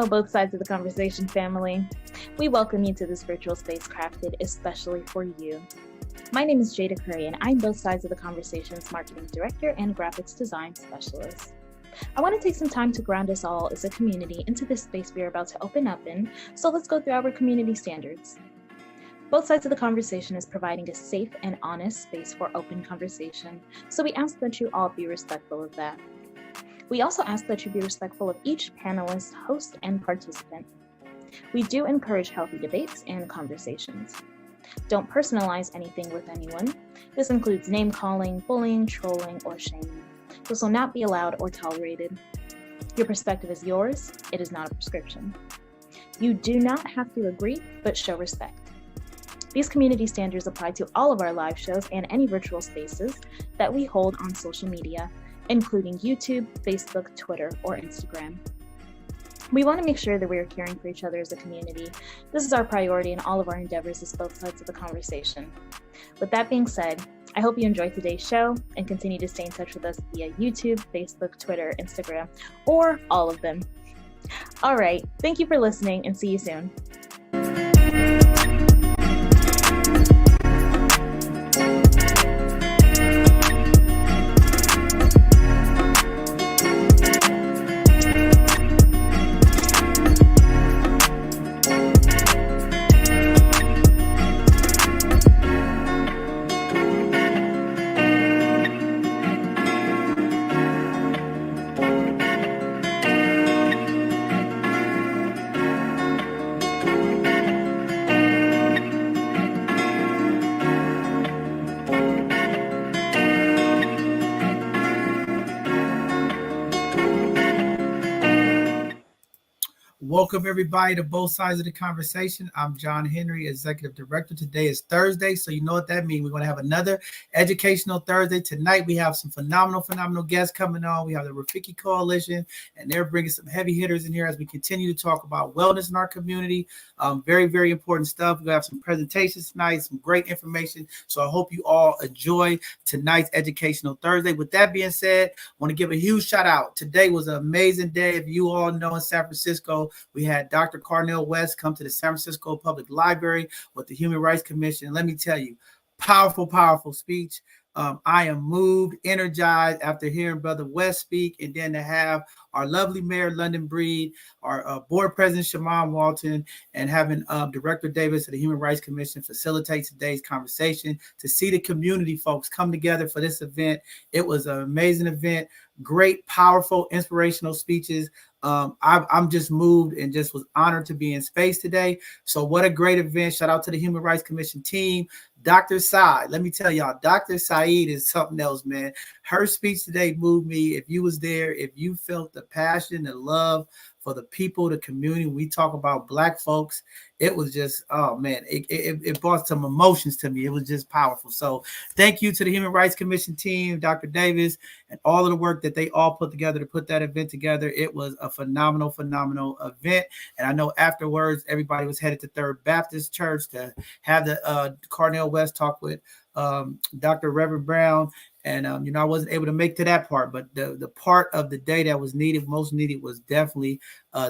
Hello, both sides of the conversation family. We welcome you to this virtual space crafted especially for you. My name is Jada Curry, and I'm both sides of the conversation's marketing director and graphics design specialist. I want to take some time to ground us all as a community into this space we are about to open up in, so let's go through our community standards. Both sides of the conversation is providing a safe and honest space for open conversation, so we ask that you all be respectful of that. We also ask that you be respectful of each panelist, host, and participant. We do encourage healthy debates and conversations. Don't personalize anything with anyone. This includes name-calling, bullying, trolling, or shaming. This will not be allowed or tolerated. Your perspective is yours. It is not a prescription. You do not have to agree, but show respect. These community standards apply to all of our live shows and any virtual spaces that we hold on social media, including YouTube, Facebook, Twitter, or Instagram. We want to make sure that we are caring for each other as a community. This is our priority in all of our endeavors as both sides of the conversation. With that being said, I hope you enjoyed today's show and continue to stay in touch with us via YouTube, Facebook, Twitter, Instagram, or all of them. All right, thank you for listening and see you soon. Welcome everybody to Both Sides of the Conversation. I'm John Henry, Executive Director. Today is Thursday, so you know what that means. We're going to have another educational Thursday. Tonight we have some phenomenal guests coming on. We have the Rafiki Coalition, and they're bringing some heavy hitters in here as we continue to talk about wellness in our community. Very important stuff. We're going to have some presentations tonight, some great information. So I hope you all enjoy tonight's educational Thursday. With that being said, I want to give a huge shout out. Today was an amazing day. If you all know, in San Francisco, we had Dr. Carnell West come to the San Francisco Public Library with the Human Rights Commission. Let me tell you, powerful speech. I am moved, energized after hearing Brother West speak, and then to have our lovely Mayor London Breed, our board president Shaman Walton, and having Director Davis of the Human Rights Commission facilitate today's conversation, to see the community folks come together for this event. It was an amazing event, great, powerful, inspirational speeches. I'm just moved and just was honored to be in space today. So what a great event. Shout out to the Human Rights Commission team. Dr. Said, let me tell y'all, Dr. Said is something else, man. Her speech today moved me. If you was there, if you felt the passion, the love for the people, the community, we talk about Black folks, it was just, oh man, it brought some emotions to me. It was just powerful. So thank you to the Human Rights Commission team, Dr. Davis, and all of the work that they all put together to put that event together. It was a phenomenal event. And I know afterwards, everybody was headed to Third Baptist Church to have the Carnell West talk with Dr. Reverend Brown. And, I wasn't able to make to that part, but the part of the day that was most needed was definitely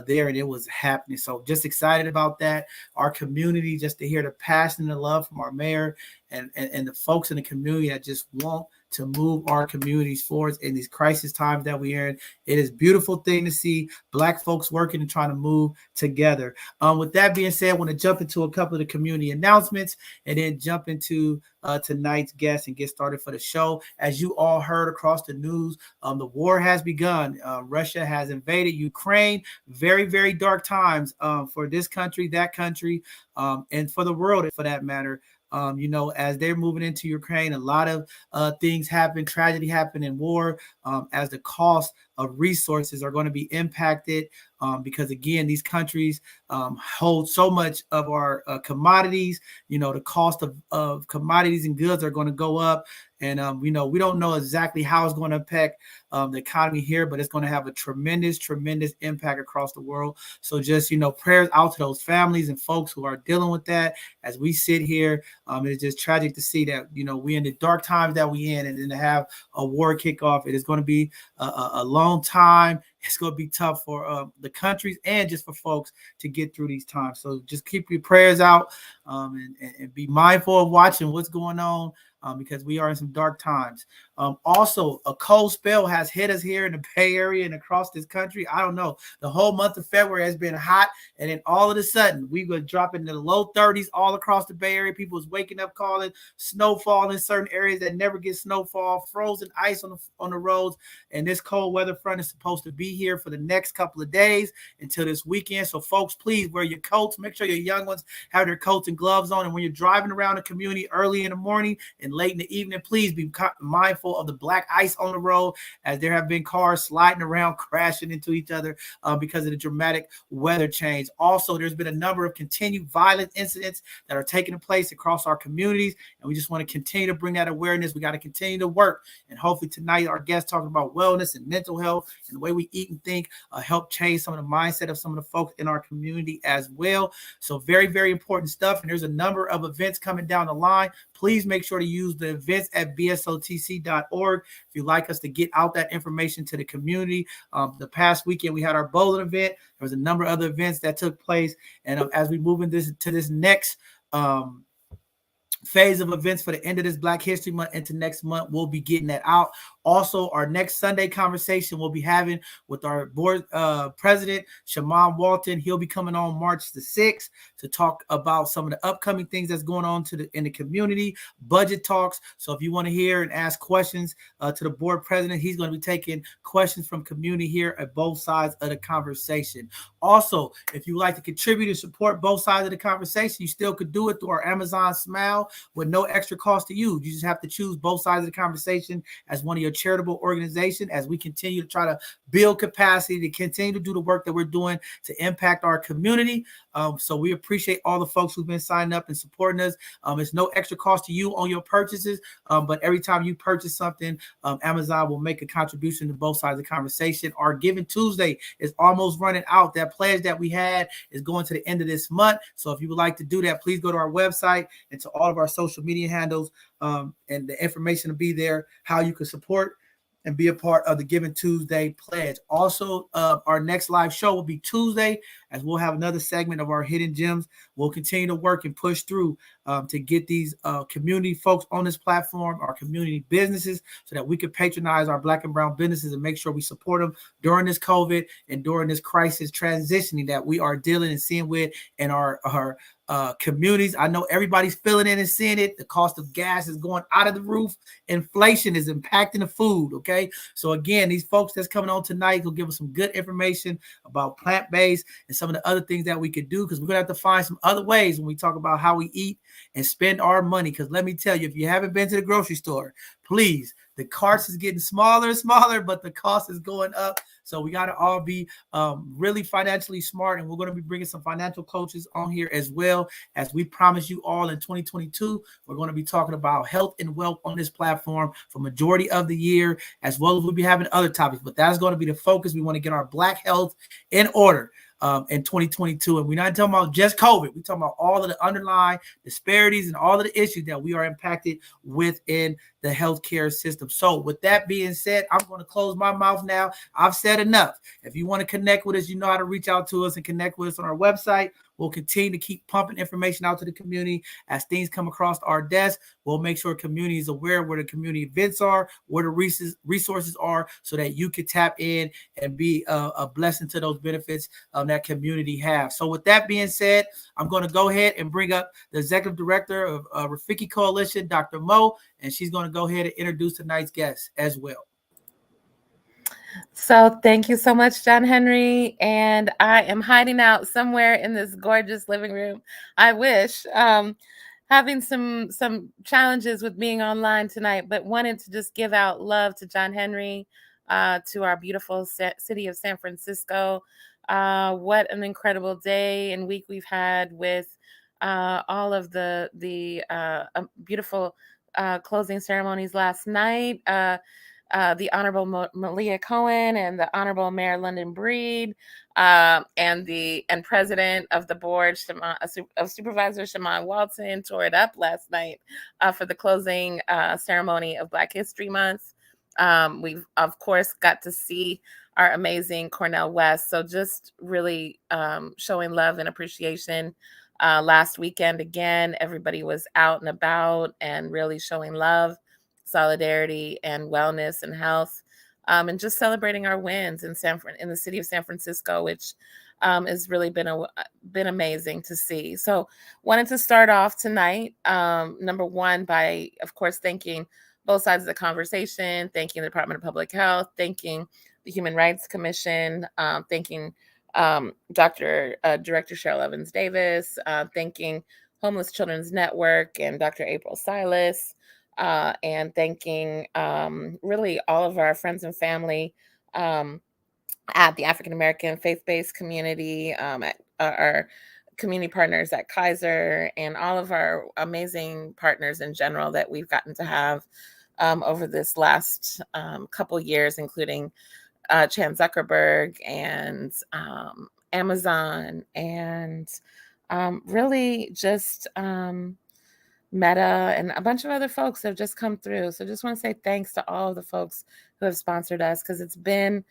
there, and it was happening. So just excited about that. Our community, just to hear the passion and the love from our mayor and the folks in the community that just want to move our communities forward in these crisis times that we are in. It is a beautiful thing to see Black folks working and trying to move together. With that being said, I want to jump into a couple of the community announcements and then jump into tonight's guest and get started for the show. As you all heard across the news, the war has begun. Russia has invaded Ukraine. Very dark times for this country, that country, and for the world, for that matter. As they're moving into Ukraine, a lot of things happen, tragedy happen in war, as the cost of resources are going to be impacted because, again, these countries hold so much of our commodities. The cost of commodities and goods are going to go up. And we don't know exactly how it's going to impact the economy here, but it's going to have a tremendous impact across the world. So just prayers out to those families and folks who are dealing with that as we sit here. It's just tragic to see that we in the dark times that we in, and then to have a war kickoff. It is going to be a long time. It's going to be tough for the countries and just for folks to get through these times. So just keep your prayers out, and be mindful of watching what's going on, because we are in some dark times. Also, a cold spell has hit us here in the Bay Area and across this country. I don't know. The whole month of February has been hot, and then all of a sudden, we were dropping into the low 30s all across the Bay Area. People was waking up calling snowfall in certain areas that never get snowfall, frozen ice on the roads. And this cold weather front is supposed to be here for the next couple of days until this weekend. So, folks, please wear your coats. Make sure your young ones have their coats and gloves on. And when you're driving around the community early in the morning and late in the evening, please be mindful of the black ice on the road, as there have been cars sliding around, crashing into each other because of the dramatic weather change. Also, there's been a number of continued violent incidents that are taking place across our communities, and we just want to continue to bring that awareness. We got to continue to work, and hopefully tonight our guest talking about wellness and mental health and the way we eat and think help change some of the mindset of some of the folks in our community as well. So very, very important stuff, and there's a number of events coming down the line. Please make sure to use the events at bsotc.org if you'd like us to get out that information to the community. The past weekend, we had our bowling event. There was a number of other events that took place. And as we move into this next phase of events for the end of this Black History Month into next month, we'll be getting that out. Also, our next Sunday conversation we'll be having with our board president, Shaman Walton. He'll be coming on March the 6th to talk about some of the upcoming things that's going on in the community, budget talks. So if you want to hear and ask questions to the board president, he's going to be taking questions from community here at both sides of the conversation. Also, if you like to contribute and support both sides of the conversation, you still could do it through our Amazon Smile with no extra cost to you. You just have to choose both sides of the conversation as one of your charitable organization, as we continue to try to build capacity to continue to do the work that we're doing to impact our community. So we appreciate all the folks who've been signing up and supporting us. It's no extra cost to you on your purchases, but every time you purchase something, Amazon will make a contribution to both sides of the conversation. Our Giving Tuesday is almost running out. That pledge that we had is going to the end of this month. So if you would like to do that, please go to our website and to all of our social media handles, and the information will be there, how you can support and be a part of the Giving Tuesday pledge. Also, our next live show will be Tuesday, as we'll have another segment of our Hidden Gems. We'll continue to work and push through to get these community folks on this platform, our community businesses, so that we can patronize our Black and brown businesses and make sure we support them during this COVID and during this crisis transitioning that we are dealing and seeing with in our communities. I know everybody's feeling it and seeing it. The cost of gas is going out of the roof. Inflation is impacting the food. Okay. So again, these folks that's coming on tonight will give us some good information about plant-based and some of the other things that we could do, because we're going to have to find some other ways when we talk about how we eat and spend our money. Because let me tell you, if you haven't been to the grocery store, please, the carts is getting smaller and smaller, but the cost is going up. So we got to all be really financially smart, and we're going to be bringing some financial coaches on here as well. As we promised you all in 2022, we're going to be talking about health and wealth on this platform for majority of the year, as well as we'll be having other topics. But that's going to be the focus. We want to get our Black health in order in 2022. And we're not talking about just COVID. We're talking about all of the underlying disparities and all of the issues that we are impacted within the healthcare system. So with that being said, I'm going to close my mouth now. I've said enough. If you want to connect with us, you know how to reach out to us and connect with us on our website. We'll continue to keep pumping information out to the community as things come across our desk. We'll make sure community is aware where the community events are, where the resources are, so that you can tap in and be a blessing to those benefits that community have. So with that being said, I'm going to go ahead and bring up the Executive Director of Rafiki Coalition, Dr. Mo, and she's going to go ahead and introduce tonight's guest as well. So thank you so much, John Henry. And I am hiding out somewhere in this gorgeous living room. I wish. Having some challenges with being online tonight, but wanted to just give out love to John Henry, to our beautiful city of San Francisco. What an incredible day and week we've had with all of the beautiful closing ceremonies last night. The Honorable Malia Cohen and the Honorable Mayor London Breed, and President of the Board of Supervisors Shaman Walton tore it up last night for the closing ceremony of Black History Month. We've of course got to see our amazing Cornel West, so just really showing love and appreciation. Last weekend, again, everybody was out and about and really showing love, solidarity, and wellness and health, and just celebrating our wins in the city of San Francisco, which has really been amazing to see. So, wanted to start off tonight, number one, by of course thanking both sides of the conversation, thanking the Department of Public Health, thanking the Human Rights Commission, thanking Director Cheryl Evans Davis, thanking Homeless Children's Network and Dr. April Silas, and thanking really all of our friends and family at the African American faith-based community, at our community partners at Kaiser, and all of our amazing partners in general that we've gotten to have over this last couple years, including Chan Zuckerberg and Amazon, and really just Meta and a bunch of other folks have just come through. So just want to say thanks to all of the folks who have sponsored us, because it's been,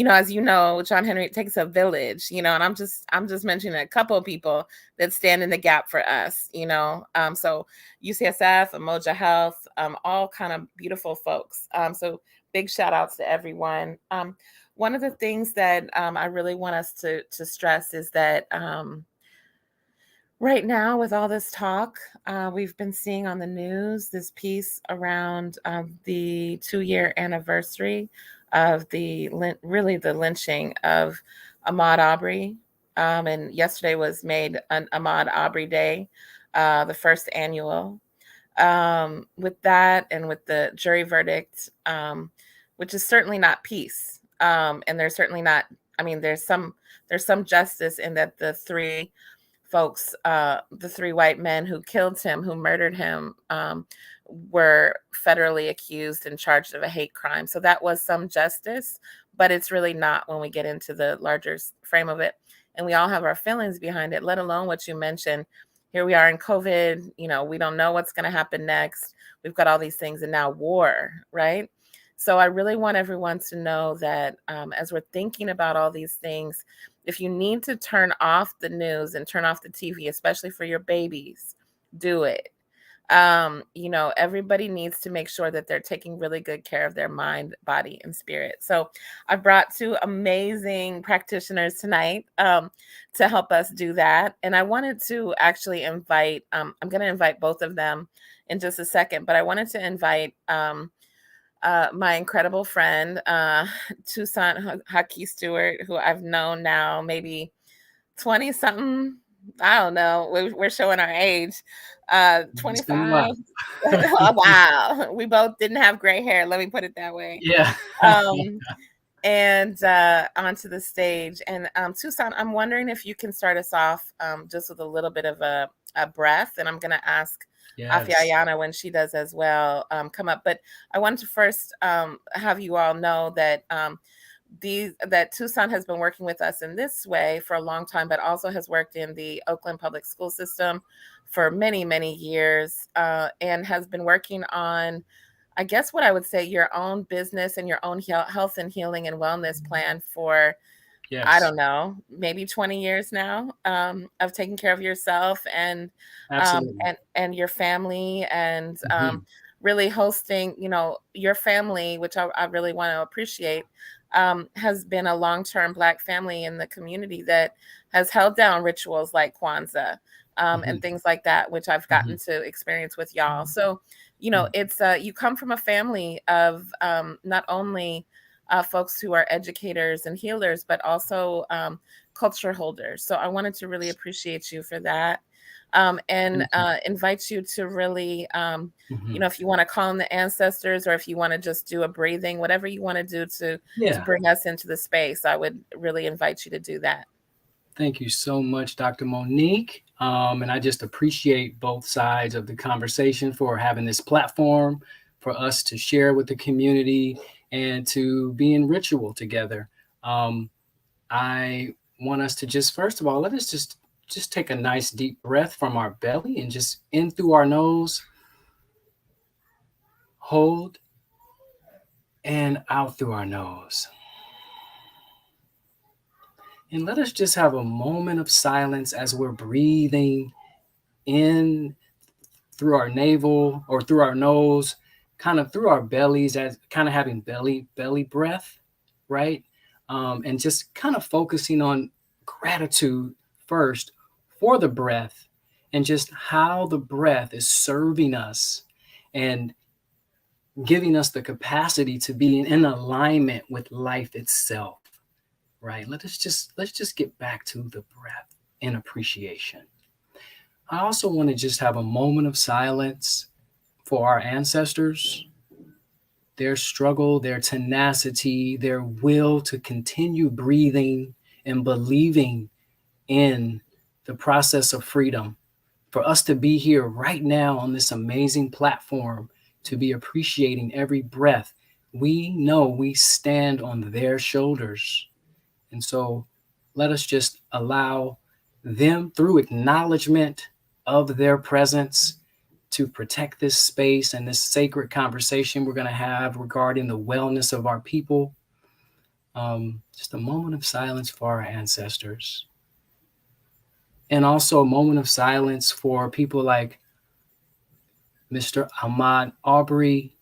as you know, John Henry, it takes a village, and I'm just mentioning a couple of people that stand in the gap for us, so UCSF, Emoja Health, all kind of beautiful folks. So big shout outs to everyone. One of the things that I really want us to stress is that right now, with all this talk, we've been seeing on the news this piece around the 2-year anniversary of the lynching of Ahmaud Arbery. And yesterday was made an Ahmaud Arbery Day, the first annual. With that and with the jury verdict, which is certainly not peace. And there's certainly not, there's some justice in that the three folks, the three white men who killed him, who murdered him, were federally accused and charged of a hate crime. So that was some justice, but it's really not when we get into the larger frame of it. And we all have our feelings behind it, let alone what you mentioned. Here we are in COVID, we don't know what's going to happen next. We've got all these things, and now war, right? So I really want everyone to know that as we're thinking about all these things, if you need to turn off the news and turn off the TV, especially for your babies, do it. Everybody needs to make sure that they're taking really good care of their mind, body, and spirit. So I brought 2 amazing practitioners tonight to help us do that. And I wanted to actually invite, I'm going to invite both of them in just a second, but I wanted to invite my incredible friend, Toussaint Haki Stewart, who I've known now maybe 20 something. I don't know. We're showing our age. 25. Oh, wow. We both didn't have gray hair. Let me put it that way. Yeah. And onto the stage. And Toussaint, I'm wondering if you can start us off just with a little bit of a breath. And I'm going to ask Afiyayana, when she does as well, come up. But I wanted to first have you all know that that Toussaint has been working with us in this way for a long time, but also has worked in the Oakland public school system for many, many years, and has been working on, I guess what I would say, your own business and your own health and healing and wellness plan for, I don't know, maybe 20 years now, of taking care of yourself and and your family, and really hosting, your family, which I really want to appreciate, has been a long-term Black family in the community that has held down rituals like Kwanzaa and things like that, which I've gotten to experience with y'all. So, it's you come from a family of not only folks who are educators and healers, but also culture holders. So I wanted to really appreciate you for that. And invite you to really, if you want to call on the ancestors, or if you want to just do a breathing, whatever you want to do to bring us into the space, I would really invite you to do that. Thank you so much, Dr. Monique. And I just appreciate both sides of the conversation for having this platform for us to share with the community and to be in ritual together. Um, I want us to just, first of all, let us just take a nice deep breath from our belly and just in through our nose, hold, and out through our nose. And let us just have a moment of silence as we're breathing in through our navel or through our nose, kind of through our bellies, as kind of having belly breath, right? And just kind of focusing on gratitude first for the breath and just how the breath is serving us and giving us the capacity to be in alignment with life itself, right? Let's just get back to the breath in appreciation. I also want to just have a moment of silence for our ancestors, their struggle, their tenacity, their will to continue breathing and believing in the process of freedom. For us to be here right now on this amazing platform, to be appreciating every breath, we know we stand on their shoulders. And so let us just allow them, through acknowledgement of their presence, to protect this space and this sacred conversation we're going to have regarding the wellness of our people. Just a moment of silence for our ancestors. And also a moment of silence for people like Mr. Ahmaud Arbery,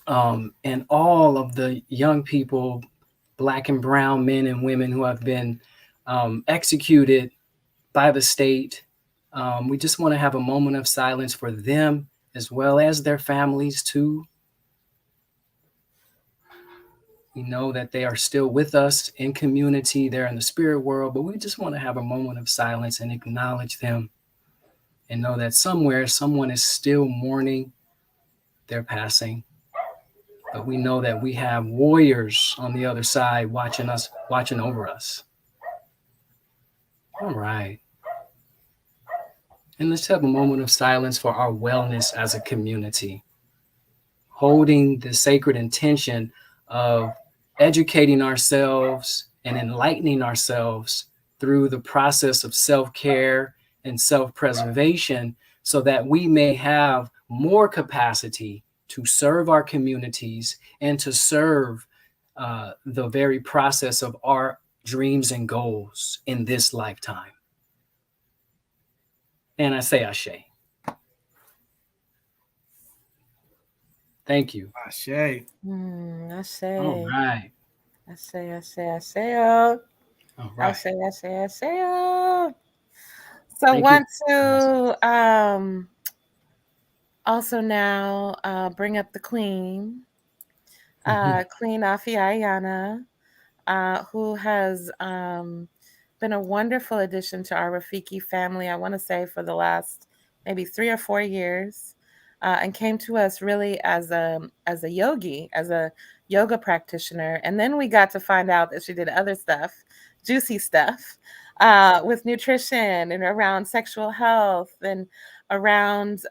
and all of the young people, Black and brown men and women who have been executed by the state. We just want to have a moment of silence for them as well as their families too. We know that they are still with us in community, they're in the spirit world, but we just want to have a moment of silence and acknowledge them and know that somewhere someone is still mourning their passing. But we know that we have warriors on the other side watching us, watching over us. All right. And let's have a moment of silence for our wellness as a community, holding the sacred intention of educating ourselves and enlightening ourselves through the process of self-care and self-preservation so that we may have more capacity to serve our communities and to serve the very process of our dreams and goals in this lifetime. And I say ashe. Thank you. Ashe. I say. All right. I say. Oh. All right. I say. Oh. So Thank want you. to also now bring up the queen, Queen Afiyayana, who has been a wonderful addition to our Rafiki family, I want to say for the last maybe 3 or 4 years, and came to us really as a yogi, as a yoga practitioner. And then we got to find out that she did other stuff, juicy stuff, with nutrition and around sexual health and around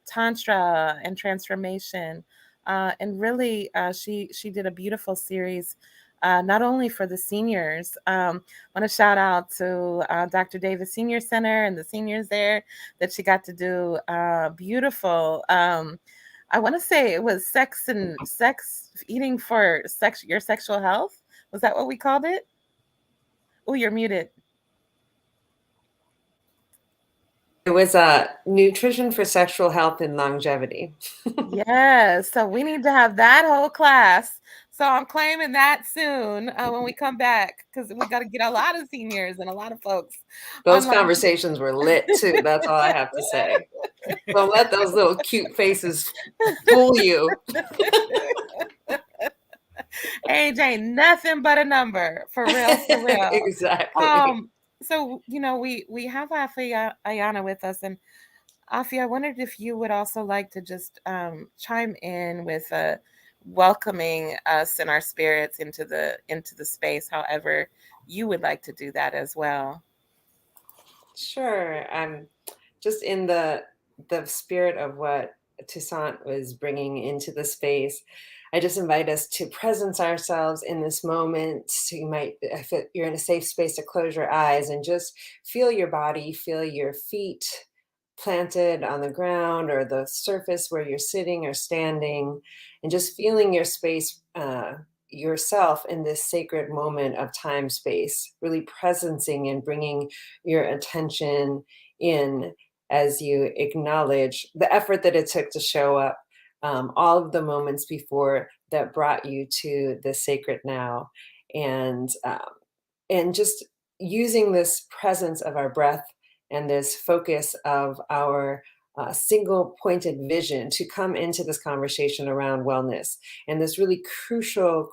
Tantra and transformation. And really, she did a beautiful series, not only for the seniors. I want to shout out to Dr. Davis Senior Center and the seniors there that she got to do beautiful. I want to say it was sex eating for your sexual health. Was that what we called it? Oh, you're muted. It was nutrition for sexual health and longevity. Yes. So we need to have that whole class. So I'm claiming that soon when we come back, because we got to get a lot of seniors and a lot of folks. Those conversations were lit too. That's all I have to say. Don't let those little cute faces fool you. Age ain't nothing but a number, for real, for real. Exactly. So, we have Afiyayana with us, and Afi, I wondered if you would also like to just chime in with welcoming us and our spirits into the space, however you would like to do that as well. Sure. Just in the spirit of what Toussaint was bringing into the space, I just invite us to presence ourselves in this moment. So if you're in a safe space, to close your eyes and just feel your body, feel your feet planted on the ground or the surface where you're sitting or standing, and just feeling your space, yourself in this sacred moment of time space, really presencing and bringing your attention in as you acknowledge the effort that it took to show up, all of the moments before that brought you to the sacred now, and just using this presence of our breath and this focus of our single pointed vision to come into this conversation around wellness and this really crucial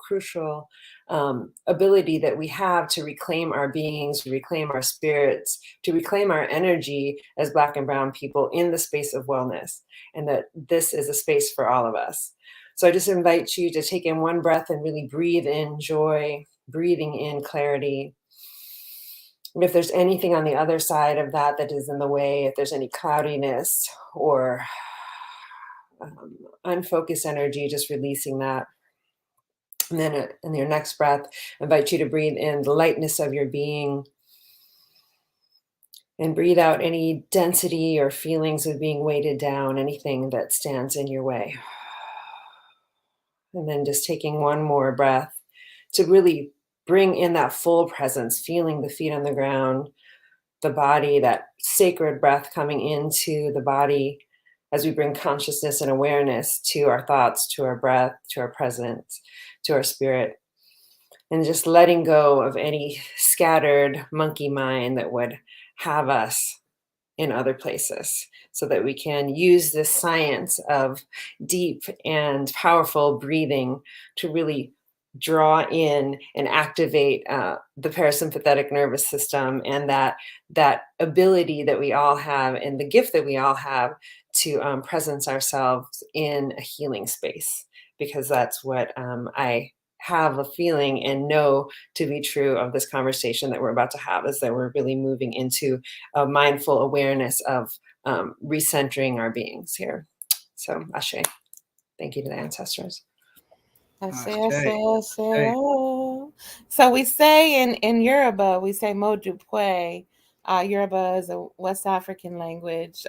ability that we have to reclaim our beings, to reclaim our spirits, to reclaim our energy as Black and Brown people in the space of wellness, and that this is a space for all of us. So I just invite you to take in one breath and really breathe in joy, breathing in clarity. And if there's anything on the other side of that is in the way, if there's any cloudiness or unfocused energy, just releasing that. And then in your next breath, I invite you to breathe in the lightness of your being and breathe out any density or feelings of being weighted down, anything that stands in your way. And then just taking one more breath to really bring in that full presence, feeling the feet on the ground, the body, that sacred breath coming into the body as we bring consciousness and awareness to our thoughts, to our breath, to our presence, to our spirit, and just letting go of any scattered monkey mind that would have us in other places, so that we can use this science of deep and powerful breathing to really draw in and activate the parasympathetic nervous system, and that ability that we all have and the gift that we all have to presence ourselves in a healing space, because that's what I have a feeling and know to be true of this conversation that we're about to have, is that we're really moving into a mindful awareness of recentering our beings here. So Ashe, thank you to the ancestors. So we say in Yoruba, we say Modupwe. Yoruba is a West African language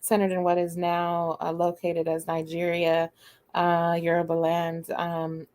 centered in what is now located as Nigeria, Yoruba land,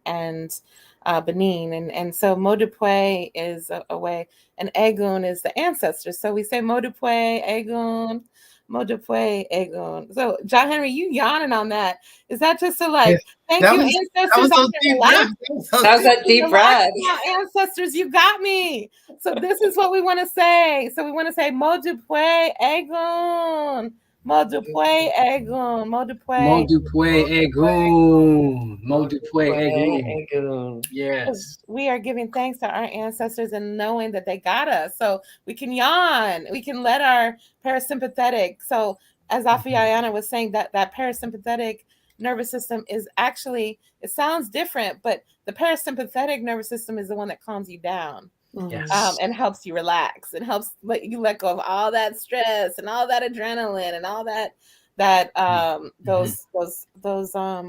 and Benin. And so Modupwe is a way, and Egun is the ancestors. So we say Modupwe, Egun, Modupwe, Egun. So John Henry, you yawning on that. Is that just to like, thank you, ancestors? That was that deep breath. Ancestors, you got me. So this is what we want to say. So we want to say Modupwe, Egun. Modupwe, Egun. Modupwe. Modupwe, Egun. Modupwe, Egun. Yes. We are giving thanks to our ancestors and knowing that they got us. So we can yawn. We can let our parasympathetic. So as Afiyayana was saying, that parasympathetic nervous system is actually, it sounds different, but the parasympathetic nervous system is the one that calms you down. Yes. And helps you relax and helps you let go of all that stress and all that adrenaline and all those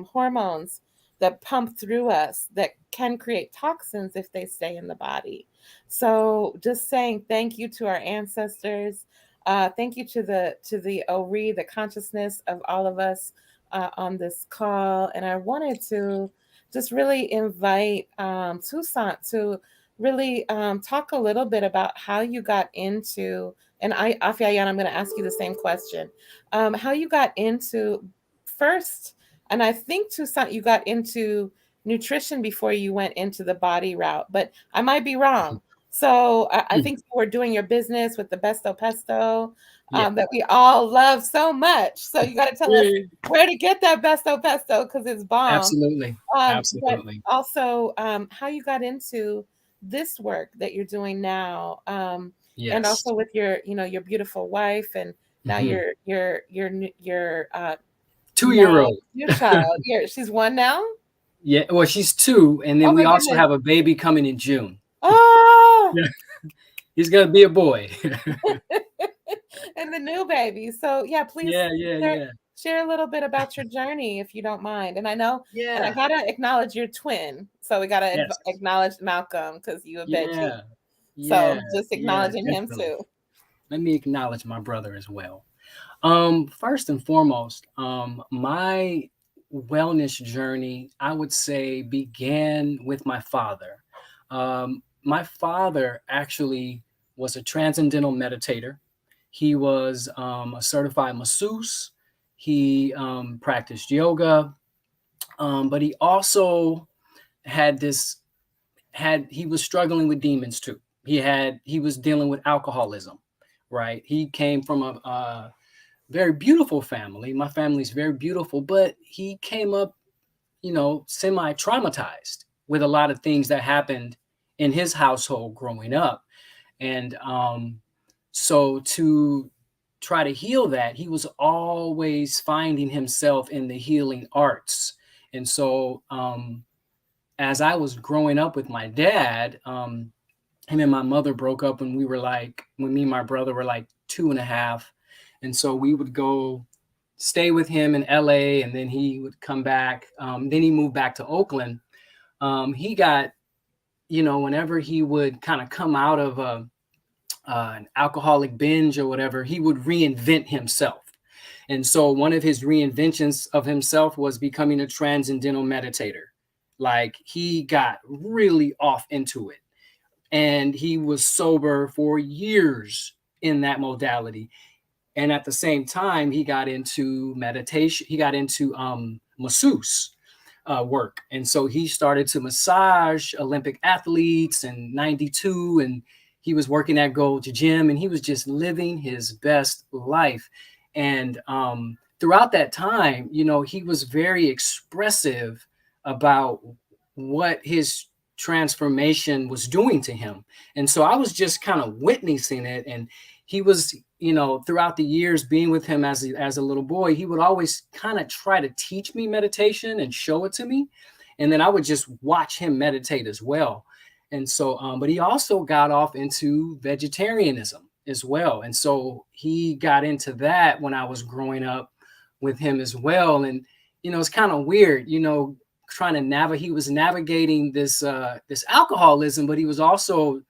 hormones that pump through us that can create toxins if they stay in the body. So just saying thank you to our ancestors. Thank you to the Ori, the consciousness of all of us on this call. And I wanted to just really invite Toussaint to really talk a little bit about how you got into, and Afiyayana, I'm going to ask you the same question, how you got into first, and I think Toussaint, you got into nutrition before you went into the body route, but I might be wrong. So I think you were doing your business with the Besto Pesto that we all love so much. So you got to tell us where to get that Besto Pesto, because it's bomb. Absolutely. Absolutely. But also how you got into this work that you're doing now, yes. And also with your beautiful wife, and now your 2-year-old your child. She's 1 now. Yeah, well, she's 2, and then Oh we my also goodness. have a baby coming in June. Oh, Yeah. He's gonna be a boy. and the new baby. So yeah, please Yeah, share a little bit about your journey if you don't mind. And I know, and I yeah. gotta acknowledge your twin. So we gotta Yes. acknowledge Malcolm because you a veggie. Yeah, So yeah, just yeah, acknowledging him definitely. too. Let me acknowledge my brother as well. First and foremost, my wellness journey, I would say, began with my father. My father actually was a transcendental meditator. He was a certified masseuse. He practiced yoga, but he also had this he was struggling with demons too. He was dealing with alcoholism, right? He came from a very beautiful family. My family's very beautiful, but he came up, semi traumatized with a lot of things that happened in his household growing up. And so to try to heal that, he was always finding himself in the healing arts. And so as I was growing up with my dad, him and my mother broke up when when me and my brother were like 2.5. And so we would go stay with him in LA, and then he would come back. Then he moved back to Oakland. He got, whenever he would kind of come out of an alcoholic binge or whatever, he would reinvent himself. And so one of his reinventions of himself was becoming a transcendental meditator. Like, he got really off into it, and he was sober for years in that modality. And at the same time, he got into meditation. He got into masseuse work. And so he started to massage Olympic athletes in 92. And he was working at Gold's Gym, and he was just living his best life. And throughout that time, he was very expressive about what his transformation was doing to him. And so I was just kind of witnessing it. And he was, throughout the years being with him as a little boy, he would always kind of try to teach me meditation and show it to me. And then I would just watch him meditate as well. And so, but he also got off into vegetarianism as well. And so he got into that when I was growing up with him as well. And, it's kind of weird, trying to navigate. He was navigating this alcoholism, but he was also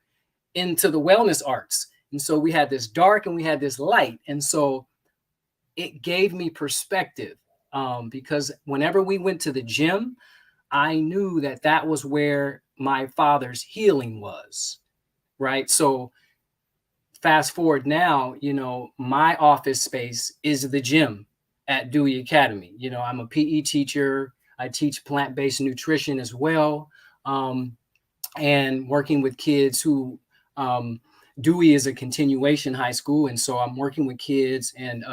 into the wellness arts. And so we had this dark and we had this light. And so it gave me perspective, because whenever we went to the gym, I knew that was where my father's healing was, right? So fast forward now, my office space is the gym at Dewey Academy. I'm a PE teacher. I teach plant-based nutrition as well, and working with kids who Dewey is a continuation high school. And so I'm working with kids and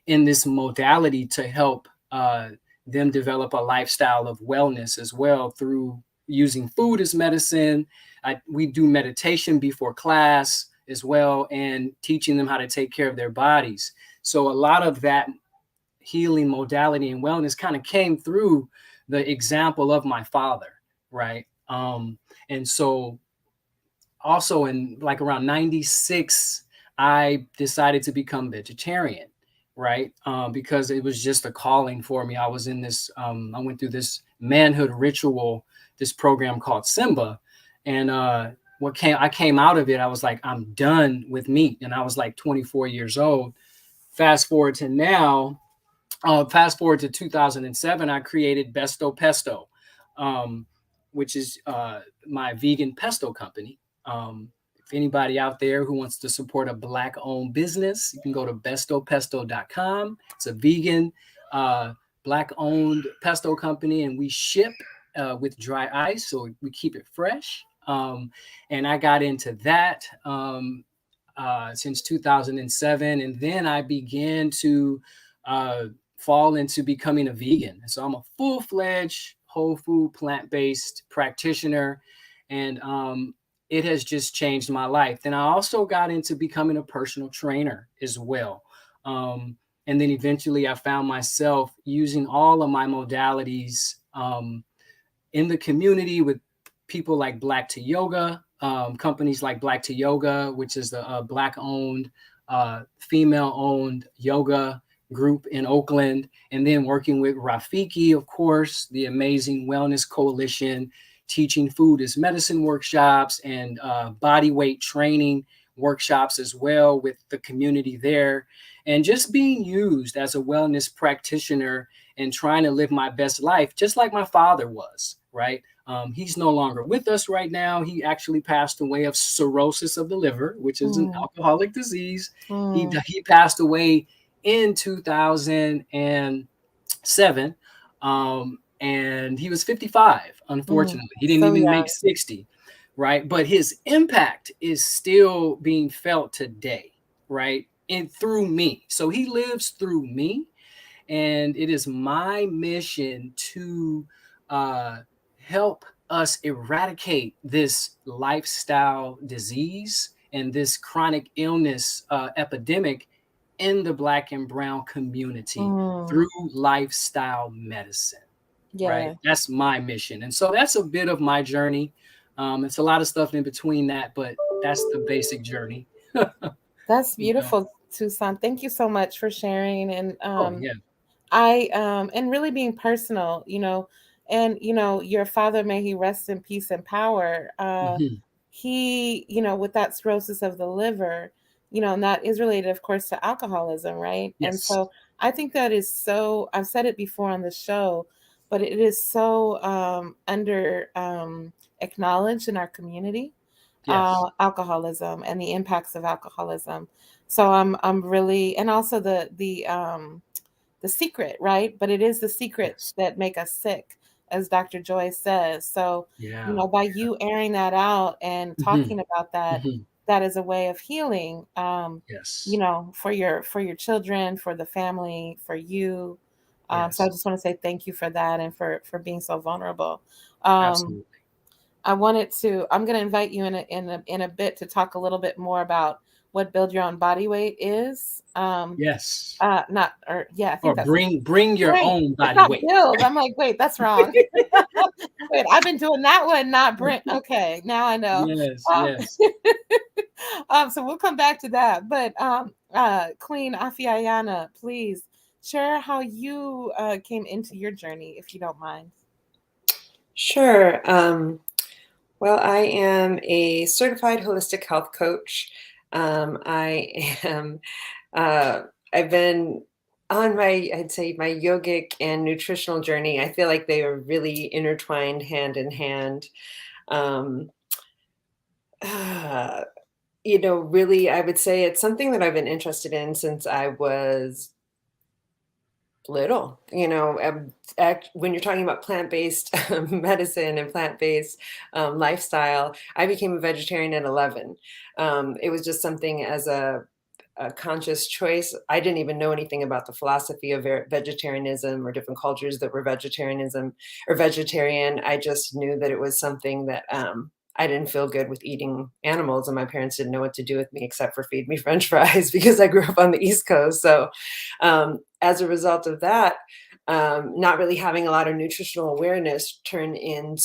in this modality to help them develop a lifestyle of wellness as well through using food as medicine. We do meditation before class as well, and teaching them how to take care of their bodies. So a lot of that healing modality and wellness kind of came through the example of my father, right? And so also in like around 96, I decided to become vegetarian, right? Because it was just a calling for me. I was in this, I went through this manhood ritual, this program called Simba. And I came out of it, I was like, I'm done with meat. And I was like 24 years old. Fast forward to now, fast forward to 2007, I created Besto Pesto, which is my vegan pesto company. If anybody out there who wants to support a Black-owned business, you can go to bestopesto.com. It's a vegan, Black-owned pesto company, and we ship with dry ice, so we keep it fresh. And I got into that since 2007, and then I began to fall into becoming a vegan. So I'm a full-fledged whole food plant-based practitioner, and it has just changed my life. Then I also got into becoming a personal trainer as well. And then eventually I found myself using all of my modalities in the community with people like Black to Yoga, companies like Black to Yoga, which is the Black-owned, female-owned yoga group in Oakland, and then working with Rafiki, of course, the amazing wellness coalition, teaching food as medicine workshops and body weight training workshops as well with the community there, and just being used as a wellness practitioner and trying to live my best life, just like my father was, right? He's no longer with us right now. He actually passed away of cirrhosis of the liver, which is an alcoholic disease. He passed away in 2007, and he was 55, unfortunately. He didn't even make 60, right? But his impact is still being felt today, right? And through me. So he lives through me. And it is my mission to help us eradicate this lifestyle disease and this chronic illness epidemic in the Black and Brown community through lifestyle medicine. Right? That's my mission. And so that's a bit of my journey. It's a lot of stuff in between that, but that's the basic journey. That's beautiful, Tucson. Thank you so much for sharing. And yeah. And really being personal, and, your father, may he rest in peace and power. He, with that cirrhosis of the liver, and that is related, of course, to alcoholism, right? Yes. And so I think that is so, I've said it before on the show, but it is so under acknowledged in our community, alcoholism and the impacts of alcoholism. So I'm really, and also the secret, right? But it is the secrets that make us sick, as Dr. Joy says. So, by you airing that out and talking about that, that is a way of healing, for your children, for the family, for you. So I just want to say thank you for that and for being so vulnerable. Absolutely. I'm going to invite you in a bit to talk a little bit more about what Build Your Own Body Weight is. I think that's bring your own body weight. Build. I'm like, wait, that's wrong. Wait, I've been doing that one, not bring. Okay, now I know. Yes. So we'll come back to that. But Queen Afiyayana, please share how you came into your journey, if you don't mind. Sure. Well, I am a certified holistic health coach. I've been on I'd say my yogic and nutritional journey. I feel like they are really intertwined hand in hand. Really, I would say it's something that I've been interested in since I was little. When you're talking about plant-based medicine and plant-based lifestyle, I became a vegetarian at 11. It was just something as a conscious choice. I didn't even know anything about the philosophy of vegetarianism or different cultures that were vegetarianism or vegetarian. I just knew that it was something that I didn't feel good with eating animals, and my parents didn't know what to do with me except for feed me French fries because I grew up on the East Coast. So as a result of that, not really having a lot of nutritional awareness turned in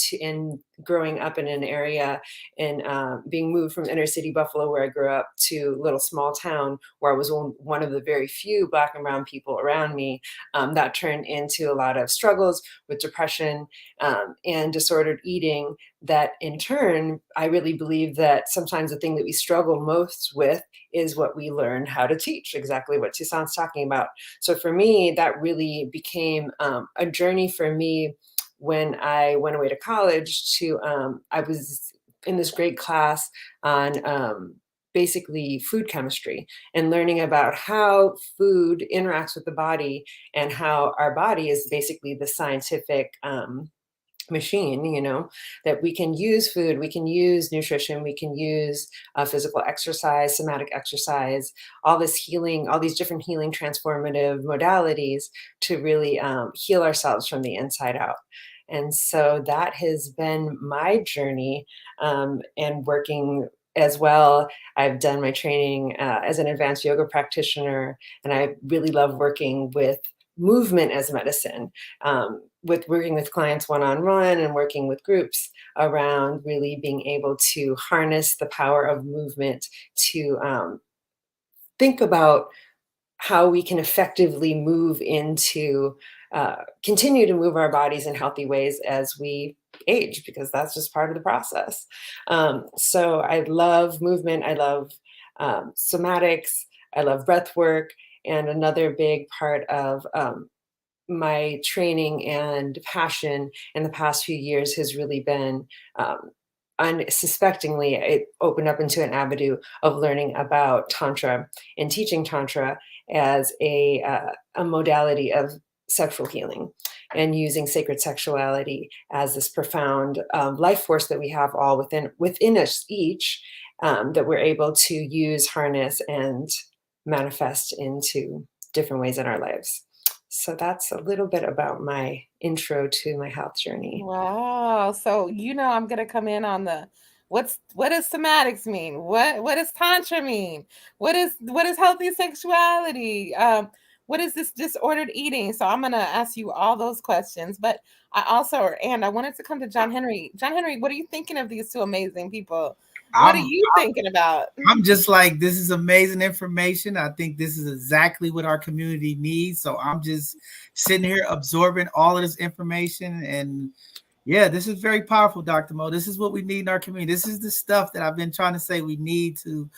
growing up in an area and being moved from inner city Buffalo, where I grew up, to little small town where I was one of the very few Black and brown people around me. That turned into a lot of struggles with depression and disordered eating. That in turn, I really believe that sometimes the thing that we struggle most with is what we learn how to teach, exactly what Toussaint's talking about. So for me, that really became a journey for me when I went away to college. I was in this great class on basically food chemistry and learning about how food interacts with the body and how our body is basically the scientific machine, that we can use food, we can use nutrition, we can use physical exercise, somatic exercise, all this healing, all these different healing transformative modalities to really heal ourselves from the inside out. And so that has been my journey, and working as well. I've done my training as an advanced yoga practitioner, and I really love working with movement as medicine. with working with clients one-on-one and working with groups around really being able to harness the power of movement to think about how we can effectively move into continue to move our bodies in healthy ways as we age, because that's just part of the process. So I love movement. I love somatics. I love breath work. And another big part of my training and passion in the past few years has really been unsuspectingly, it opened up into an avenue of learning about Tantra and teaching Tantra as a modality of sexual healing, and using sacred sexuality as this profound life force that we have all within us each, that we're able to use, harness, and manifest into different ways in our lives. So that's a little bit about my intro to my health journey. Wow. So I'm gonna come in on the what does somatics mean? What does Tantra mean? What is healthy sexuality? What is this disordered eating? So I'm gonna ask you all those questions. But I wanted to come to John Henry. John Henry, what are you thinking of these two amazing people? What are you thinking about? I'm just like, this is amazing information. I think this is exactly what our community needs. So I'm just sitting here absorbing all of this information. And yeah, this is very powerful, Dr. Mo. This is what we need in our community. This is the stuff that I've been trying to say we need to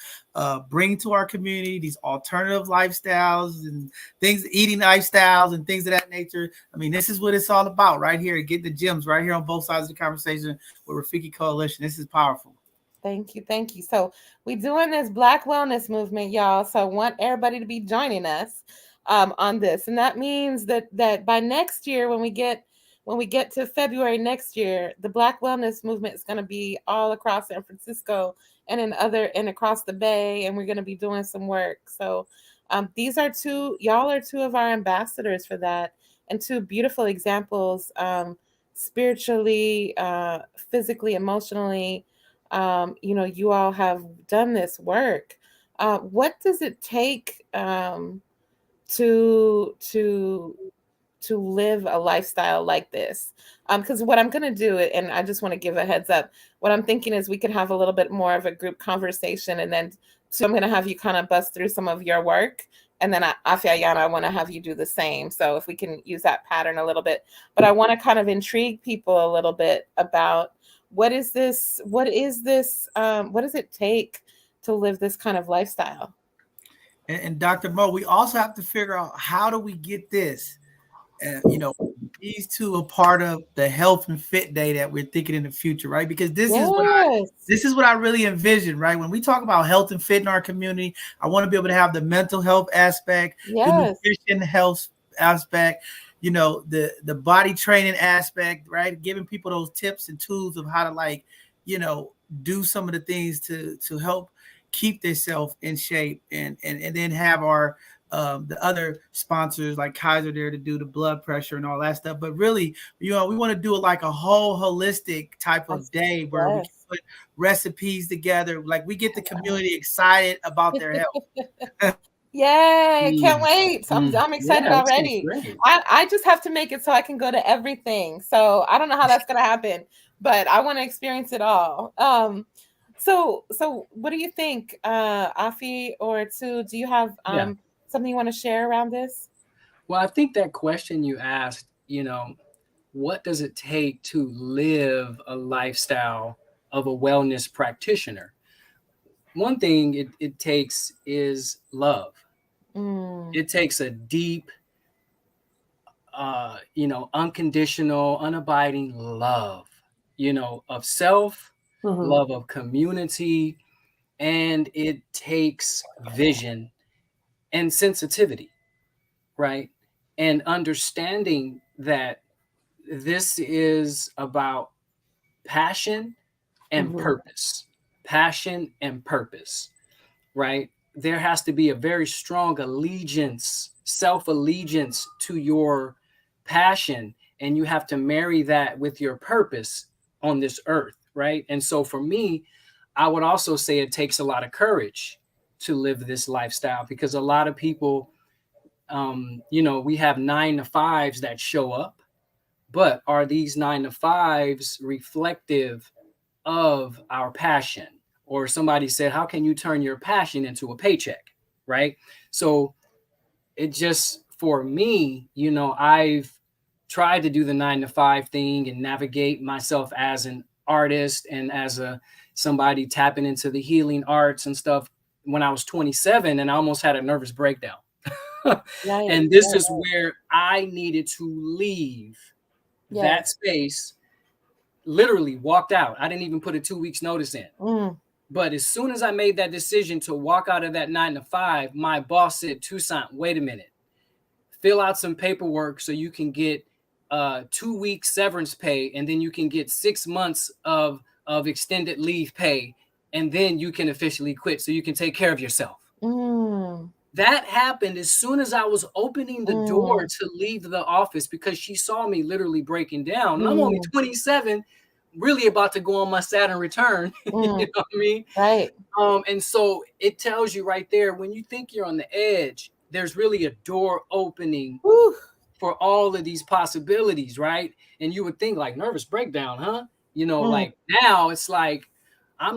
bring to our community, these alternative lifestyles and things, eating lifestyles and things of that nature. I mean, this is what it's all about right here. Get the gems right here on both sides of the conversation with Rafiki Coalition. This is powerful. Thank you. Thank you. So we're doing this Black wellness movement, y'all. So I want everybody to be joining us on this. And that means that by next year, when we get to February next year, the Black wellness movement is going to be all across San Francisco and across the Bay. And we're going to be doing some work. So y'all are two of our ambassadors for that, and two beautiful examples, spiritually, physically, emotionally. You all have done this work. What does it take to live a lifestyle like this? Because what I'm going to do, and I just want to give a heads up, what I'm thinking is we could have a little bit more of a group conversation, and then I'm going to have you kind of bust through some of your work, and then Afiyayana, I want to have you do the same. So if we can use that pattern a little bit, but I want to kind of intrigue people a little bit about what is this? What does it take to live this kind of lifestyle? And Dr. Mo, we also have to figure out, how do we get this? These two are part of the health and fit day that we're thinking in the future, right? Because this is what I really envision, right? When we talk about health and fit in our community, I want to be able to have the mental health aspect, the nutrition health aspect, the body training aspect, right? Giving people those tips and tools of how to do some of the things to help keep themselves in shape, and then have our the other sponsors like Kaiser there to do the blood pressure and all that stuff. But really, we want to do it like a whole holistic type of day where we can put recipes together. Like, we get the community excited about their health. Yay, can't wait. So I'm excited already. I just have to make it so I can go to everything. So I don't know how that's going to happen, but I want to experience it all. So what do you think, Afi or Tu? Do you have something you want to share around this? Well, I think that question you asked, what does it take to live a lifestyle of a wellness practitioner? One thing it takes is love. It takes a deep, unconditional, unabiding love, of self, love of community, and it takes vision and sensitivity, right? And understanding that this is about passion and purpose, right? There has to be a very strong self-allegiance to your passion, and you have to marry that with your purpose on this earth, right? And so for me, I would also say it takes a lot of courage to live this lifestyle, because a lot of people, we have 9 to 5s that show up, But are these 9 to 5s reflective of our passion? Or somebody said, how can you turn your passion into a paycheck? Right. So it just, for me, you know, I've tried to do the 9 to 5 thing and navigate myself as an artist and as somebody tapping into the healing arts and stuff when I was 27, and I almost had a nervous breakdown. Right, And this right. is where I needed to leave that Yes. space, literally walked out. I didn't even put a 2 weeks notice in. Mm. But as soon as I made that decision to walk out of that 9 to 5, my boss said, Toussaint, wait a minute, fill out some paperwork so you can get 2 weeks severance pay, and then you can get 6 months of extended leave pay, and then you can officially quit so you can take care of yourself. Mm. That happened as soon as I was opening the door to leave the office, because she saw me literally breaking down. And I'm only 27, really about to go on my Saturn return. You know what I mean? Right. And so it tells you right there, when you think you're on the edge, there's really a door opening for all of these possibilities, right? And you would think like nervous breakdown, huh? You know, like now it's like I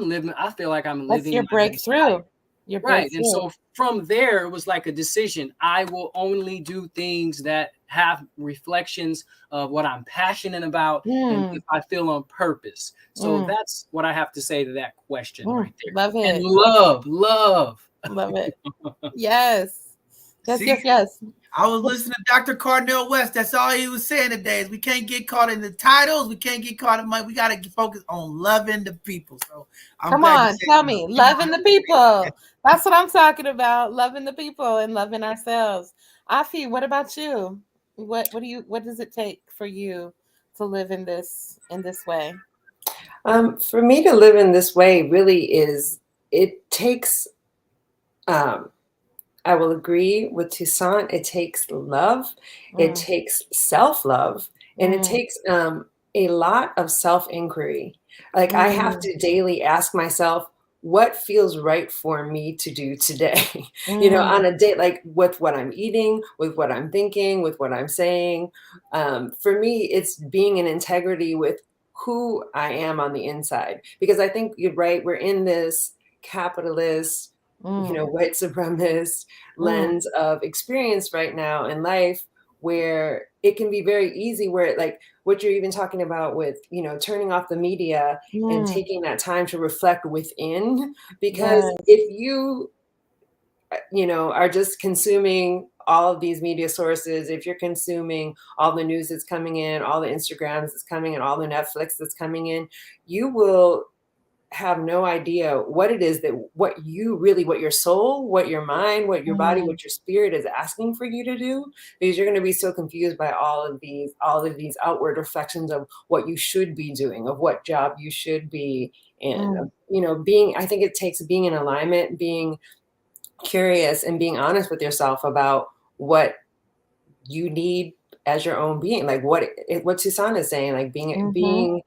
feel like I'm That's living your my best life. breakthrough. Your Right. breakthrough. And so from there, it was like a decision. I will only do things that have reflections of what I'm passionate about and if I feel on purpose. So that's what I have to say to that question right there. Love it. And love. Love it. Yes. Yes, See? yes, yes. I was listening to Dr. Cardinal West. That's all he was saying today is we can't get caught in the titles. We can't get caught in money. We got to focus on loving the people. So Come on, tell me. Loving the people. That's what I'm talking about. Loving the people and loving ourselves. Afi, what about you? What does it take for you to live in this way? For me to live in this way really it takes I will agree with Toussaint. It takes love, it takes self-love, and it takes a lot of self-inquiry. Like I have to daily ask myself, what feels right for me to do today? You know, on a day, like with what I'm eating, with what I'm thinking, with what I'm saying. For me, it's being in integrity with who I am on the inside. Because I think you're right, we're in this capitalist, you know, white supremacist lens of experience right now in life, where it can be very easy, where like what you're even talking about with, you know, turning off the media and taking that time to reflect within. Because if you know, are just consuming all of these media sources, if you're consuming all the news that's coming in, all the Instagrams that's coming in, all the Netflix that's coming in, you will have no idea what it is that what your soul, what your mind, what your body, what your spirit is asking for you to do, because you're going to be so confused by all of these outward reflections of what you should be doing, of what job you should be in. You know, I think it takes being in alignment, being curious, and being honest with yourself about what you need as your own being, like what Toussaint is saying, like being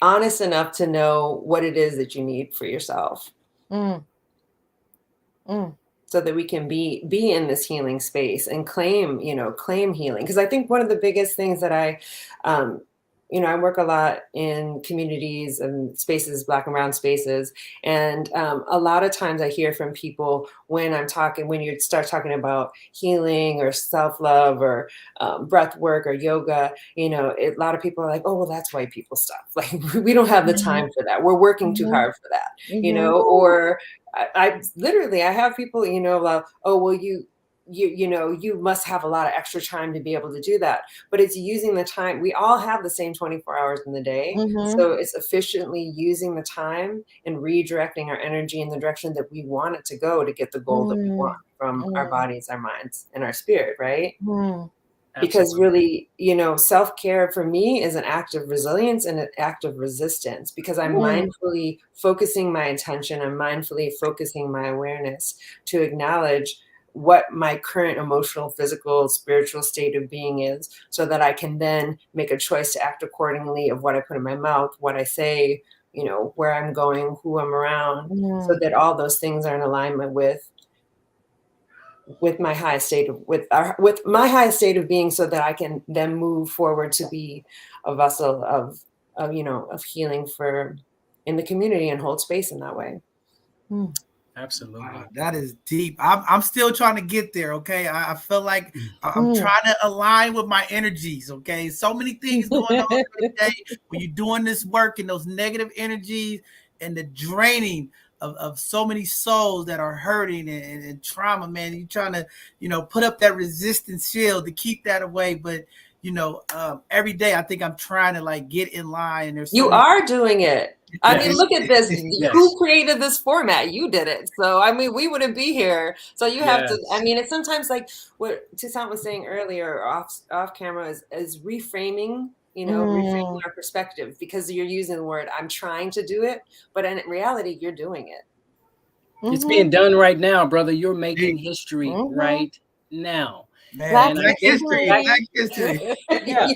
honest enough to know what it is that you need for yourself, so that we can be in this healing space and claim healing. Because I think one of the biggest things that I work a lot in communities and spaces, Black and brown spaces. And a lot of times I hear from people when you start talking about healing or self-love or breath work or yoga, you know, a lot of people are like, oh, well, that's white people stuff. Like, we don't have the time for that. We're working too hard for that, you know, or I literally have people, you know, like, oh, well, you know, you must have a lot of extra time to be able to do that. But it's using the time. We all have the same 24 hours in the day. So it's efficiently using the time and redirecting our energy in the direction that we want it to go to get the goal that we want from our bodies, our minds, and our spirit, right? Because really, you know, self-care for me is an act of resilience and an act of resistance, because I'm mindfully focusing my attention, I'm mindfully focusing my awareness to acknowledge what my current emotional, physical, spiritual state of being is, so that I can then make a choice to act accordingly of what I put in my mouth, what I say, you know, where I'm going, who I'm around, so that all those things are in alignment with with my highest state of being, so that I can then move forward to be a vessel of healing for in the community and hold space in that way. Absolutely. Wow, that is deep. I'm still trying to get there. Okay. I feel like I'm trying to align with my energies. Okay. So many things going on today when you're doing this work, and those negative energies and the draining of so many souls that are hurting and trauma, man. You're trying to, put up that resistance shield to keep that away. But, every day I think I'm trying to like get in line. And You are doing it. I mean, look at this. Yes. Who created this format? You did it. So, I mean, we wouldn't be here. So you have to, I mean, it's sometimes like what Toussaint was saying earlier off camera is reframing, reframing our perspective, because you're using the word, I'm trying to do it, but in reality, you're doing it. It's being done right now, brother. You're making history right now. Man, Black history. Yeah.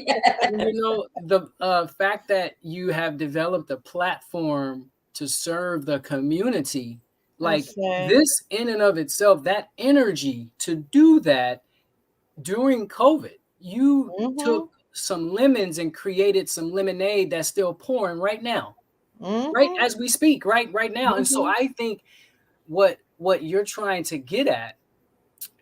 The fact that you have developed a platform to serve the community, like this in and of itself, that energy to do that during COVID, you took some lemons and created some lemonade that's still pouring right now, right as we speak, right now. And so I think what you're trying to get at,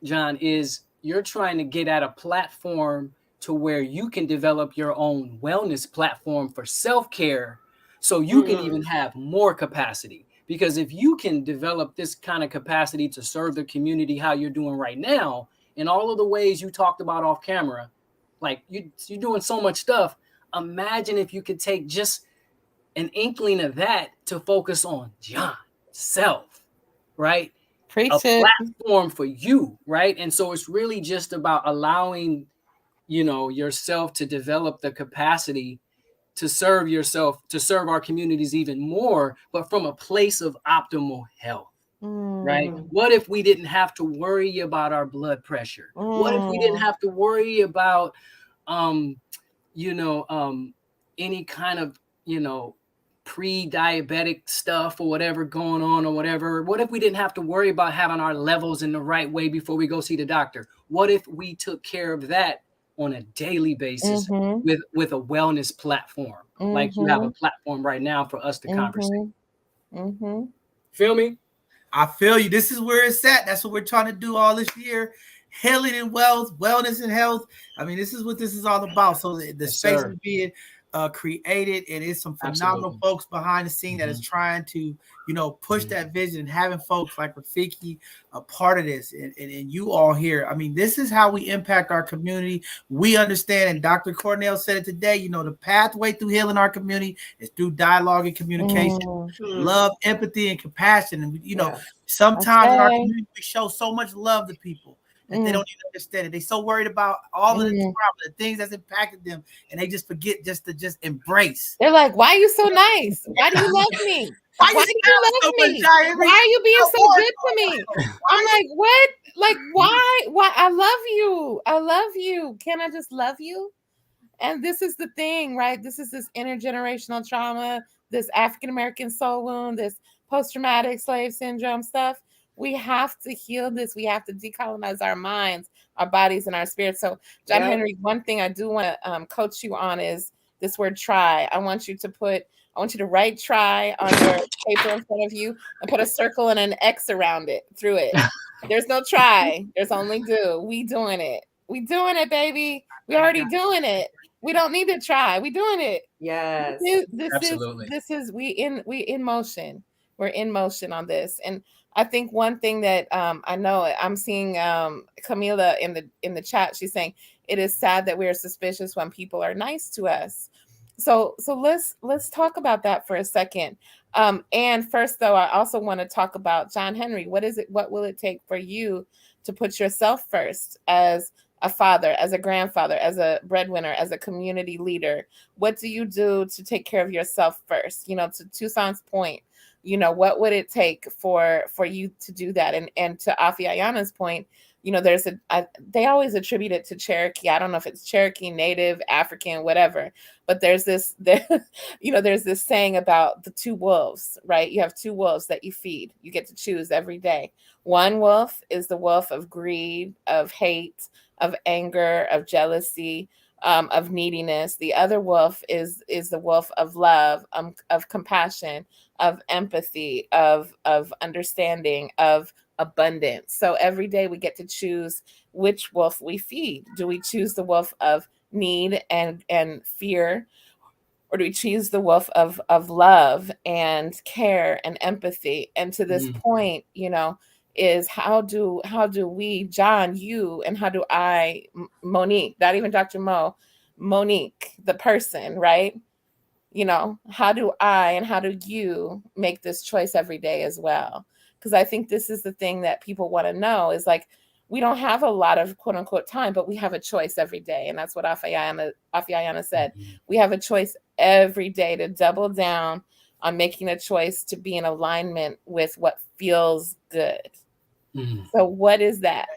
John, is you're trying to get at a platform to where you can develop your own wellness platform for self-care, so you can even have more capacity. Because if you can develop this kind of capacity to serve the community how you're doing right now, in all of the ways you talked about off camera, like you're doing so much stuff. Imagine if you could take just an inkling of that to focus on John self, right? A platform for you, right? And so it's really just about allowing, yourself to develop the capacity to serve yourself, to serve our communities even more, but from a place of optimal health, right? What if we didn't have to worry about our blood pressure? What if we didn't have to worry about, any kind of, pre-diabetic stuff or whatever going on or whatever? What if we didn't have to worry about having our levels in the right way before we go see the doctor? What if we took care of that on a daily basis with a wellness platform, like you have a platform right now for us to conversate? Feel me? I feel you. This is where it's at. That's what we're trying to do all this year. Healing and wealth, wellness and health. I mean, this is what this is all about. So the space is being created, and it's some phenomenal folks behind the scene that is trying to, push that vision, and having folks like Rafiki a part of this, and you all here. I mean, this is how we impact our community. We understand, and Dr. Cornell said it today, the pathway through healing our community is through dialogue and communication, love, empathy, and compassion. And, sometimes in our community, we show so much love to people that they don't even understand it. They're so worried about all of the trauma, the things that's impacted them, and they just forget just to embrace. They're like, why are you so nice? Why do you love me? Why do you love me? Why are you being so good to me? I'm like, what? Like, why? Why? I love you. I love you. Can I just love you? And this is the thing, right? This is this intergenerational trauma, this African-American soul wound, this post-traumatic slave syndrome stuff. We have to heal this. We have to decolonize our minds, our bodies, and our spirits. So, John Henry, one thing I do want to coach you on is this word try. I want you to write try on your paper in front of you and put a circle and an X around it, through it. There's no try. There's only do. We doing it. We doing it, baby. We already doing it. We don't need to try. We doing it. Yes. We in motion. We're in motion on this. And I think one thing that I know, I'm seeing Camila in the chat. She's saying it is sad that we are suspicious when people are nice to us. So let's talk about that for a second. And first, though, I also want to talk about John Henry. What will it take for you to put yourself first as a father, as a grandfather, as a breadwinner, as a community leader? What do you do to take care of yourself first? To Toussaint's point, what would it take for you to do that? And to Afiyayana's point, they always attribute it to Cherokee. I don't know if it's Cherokee, Native, African, whatever, but there's this saying about the two wolves, right? You have two wolves that you feed. You get to choose every day. One wolf is the wolf of greed, of hate, of anger, of jealousy, of neediness. The other wolf is the wolf of love, of compassion, of empathy, of understanding, of abundance. So every day we get to choose which wolf we feed. Do we choose the wolf of need and fear, or do we choose the wolf of love and care and empathy? And to this point, is how do we, John, you, and how do I, Monique, not even Dr. Mo, Monique, the person, right? How do I and how do you make this choice every day as well? Because I think this is the thing that people want to know is like, we don't have a lot of quote unquote time, but we have a choice every day. And that's what Afiyayana said. We have a choice every day to double down on making a choice to be in alignment with what feels good. So what is that?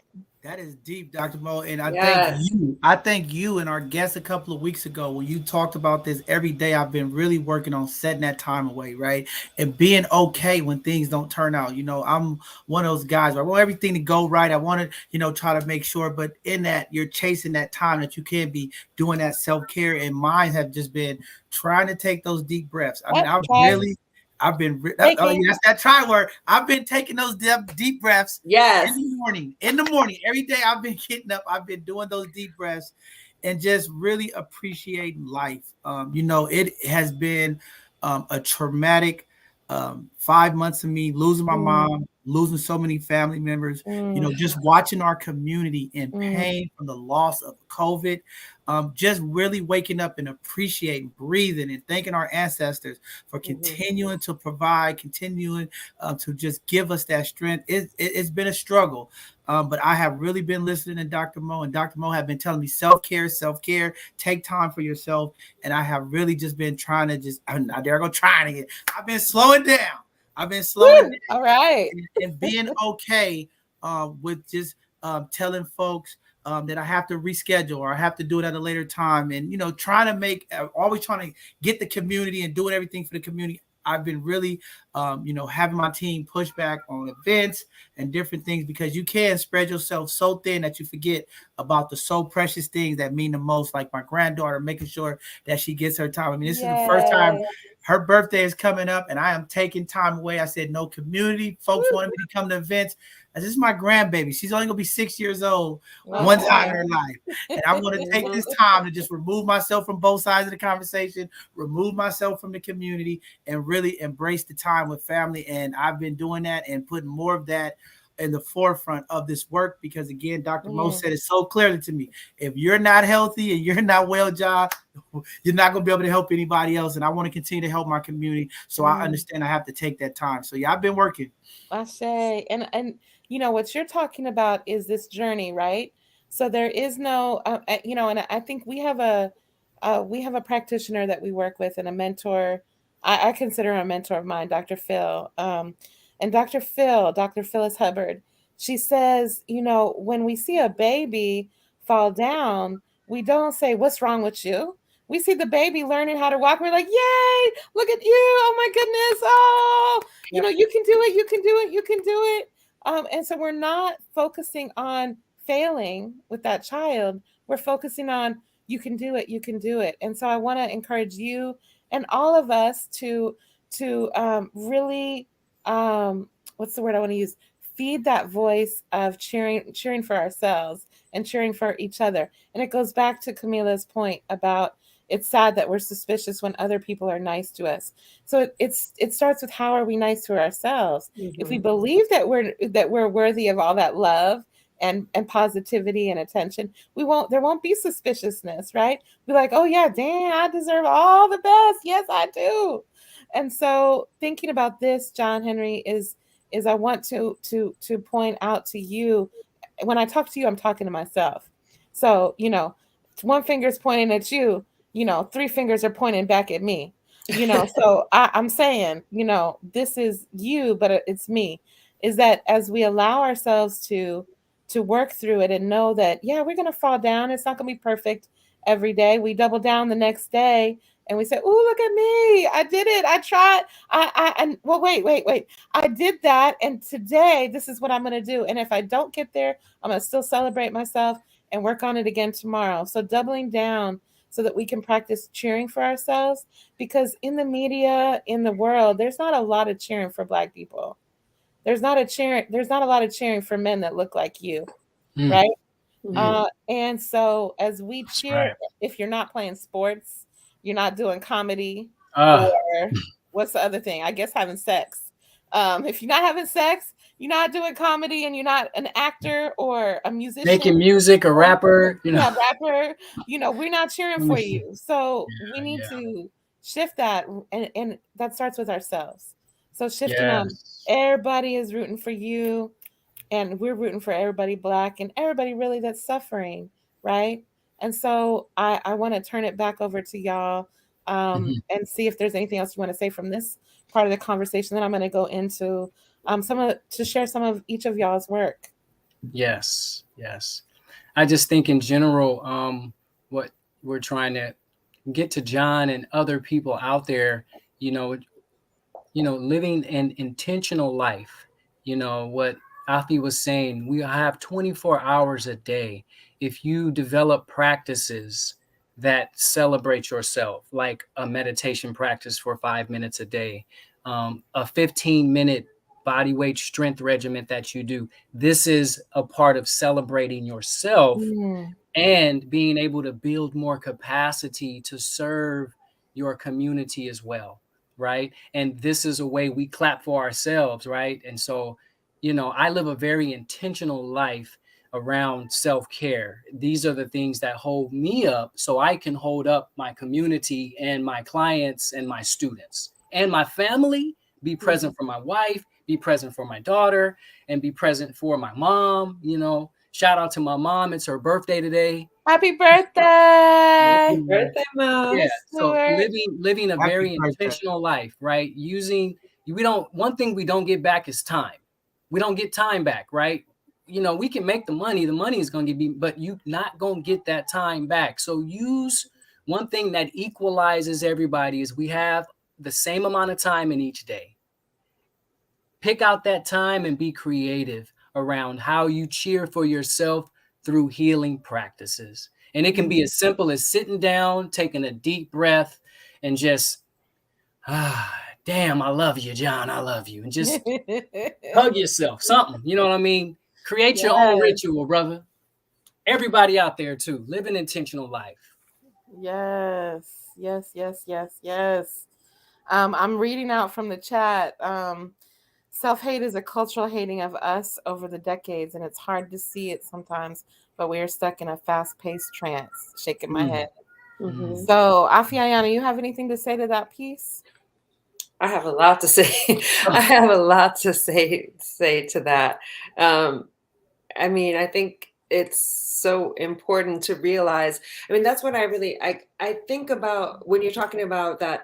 That is deep, Dr. Mo. And Yes. I thank you and our guest a couple of weeks ago when you talked about this every day. I've been really working on setting that time away, right? And being okay when things don't turn out. I'm one of those guys where I want everything to go right. I want to, try to make sure, but in that you're chasing that time that you can be doing that self-care. And mine have just been trying to take those deep breaths. I mean, I've been that's that try word. I've been taking those deep breaths in the morning. Every day I've been getting up. I've been doing those deep breaths and just really appreciating life. It has been a traumatic 5 months of me losing my mom, losing so many family members, just watching our community in pain from the loss of COVID. Just really waking up and appreciating, breathing, and thanking our ancestors for continuing to provide, continuing to just give us that strength. It's been a struggle, but I have really been listening to Dr. Mo, and Dr. Mo have been telling me self-care, take time for yourself. And I have really just been trying to trying again. I've been slowing down. All right. And being okay with just telling folks that I have to reschedule or I have to do it at a later time, and always trying to get the community and doing everything for the community. I've been really, having my team push back on events and different things, because you can spread yourself so thin that you forget about the so precious things that mean the most, like my granddaughter, making sure that she gets her time. I mean, this is the first time her birthday is coming up and I am taking time away. I said, no, community folks wanted me to come to events. This is my grandbaby. She's only going to be 6 years old one time in her life. And I want to take this time to just remove myself from both sides of the conversation, remove myself from the community, and really embrace the time with family. And I've been doing that and putting more of that in the forefront of this work, because again, Dr. Mo said it so clearly to me. If you're not healthy and you're not well, John, you're not going to be able to help anybody else. And I want to continue to help my community. So I understand I have to take that time. So yeah, I've been working. I say, and what you're talking about is this journey, right? So there is no, and I think we have a practitioner that we work with and a mentor. I consider her a mentor of mine, Dr. Phil. And Dr. Phyllis Hubbard, she says, when we see a baby fall down, we don't say, what's wrong with you? We see the baby learning how to walk. We're like, yay, look at you. Oh my goodness. Oh, you can do it. You can do it. You can do it. And so we're not focusing on failing with that child. We're focusing on, you can do it. You can do it. And so I want to encourage you and all of us to really, what's the word I want to use? Feed that voice of cheering for ourselves and cheering for each other. And it goes back to Camila's point about, it's sad that we're suspicious when other people are nice to us. So it starts with, how are we nice to ourselves? If we believe that we're worthy of all that love and positivity and attention, there won't be suspiciousness, right? We're like, oh yeah, damn, I deserve all the best. Yes, I do. And so thinking about this, John Henry, is I want to point out to you, when I talk to you, I'm talking to myself. So, one finger is pointing at you, 3 fingers are pointing back at me, so I'm saying, this is you, but it's me, is that as we allow ourselves to to work through it and know that, yeah, we're going to fall down. It's not going to be perfect every day. We double down the next day and we say, oh, look at me. I did it. I tried. Well, wait. I did that. And today, this is what I'm going to do. And if I don't get there, I'm going to still celebrate myself and work on it again tomorrow. So doubling down so that we can practice cheering for ourselves, because in the media, in the world, there's not a lot of cheering for Black people. There's not a lot of cheering for men that look like you, right? And so as we cheer, if you're not playing sports, you're not doing comedy, or what's the other thing? I guess having sex. If you're not having sex, you're not doing comedy, and you're not an actor or a musician, making music, a rapper, we're not cheering for you. So we need to shift that, and that starts with ourselves. So shifting on, everybody is rooting for you, and we're rooting for everybody Black and everybody really that's suffering, right? And so I want to turn it back over to y'all and see if there's anything else you want to say from this part of the conversation. Then I'm going to go into to share some of each of y'all's work. Yes. I just think in general, what we're trying to get to John and other people out there, living an intentional life. What Afi was saying, we have 24 hours a day. If you develop practices that celebrate yourself, like a meditation practice for 5 minutes a day, a 15-minute body weight strength regimen that you do, this is a part of celebrating yourself and being able to build more capacity to serve your community as well, right? And this is a way we clap for ourselves, right? And so, I live a very intentional life around self-care. These are the things that hold me up so I can hold up my community and my clients and my students and my family, be present for my wife, be present for my daughter, and be present for my mom. Shout out to my mom. It's her birthday today. Happy birthday. Happy birthday, Mom. Yeah. So living a very intentional life, right? One thing we don't get back is time. We don't get time back, right? We can make the money is going to get but you not going to get that time back. So use one thing that equalizes everybody is we have the same amount of time in each day. Pick out that time and be creative around how you cheer for yourself through healing practices. And it can be as simple as sitting down, taking a deep breath, and just, damn, I love you, John. I love you. And just hug yourself, something, you know what I mean? Create your own ritual, brother. Everybody out there too, live an intentional life. Yes. I'm reading out from the chat. Self-hate is a cultural hating of us over the decades, and it's hard to see it sometimes, but we are stuck in a fast-paced trance. Shaking my head. So, Afiyayana, you have anything to say to that piece? I have a lot to say. I have a lot to say to that. I mean, I think it's so important to realize. I mean, that's what I think about when you're talking about that,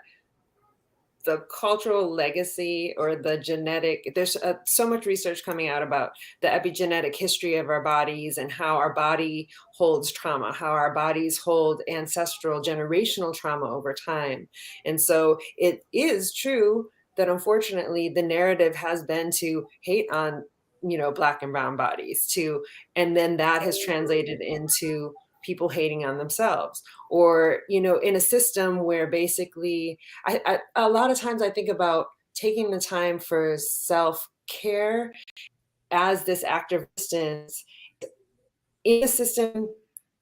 the cultural legacy or the genetic. There's so much research coming out about the epigenetic history of our bodies and how our body holds trauma, how our bodies hold ancestral generational trauma over time. And so it is true that unfortunately the narrative has been to hate on, Black and brown bodies and then that has translated into people hating on themselves, or, in a system where basically a lot of times I think about taking the time for self-care as this act of resistance in a system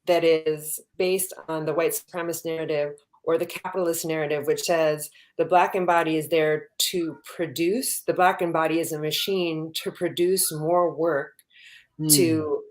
that is based on the white supremacist narrative or the capitalist narrative, which says the Blackened body is there to produce. The Blackened body is a machine to produce more work that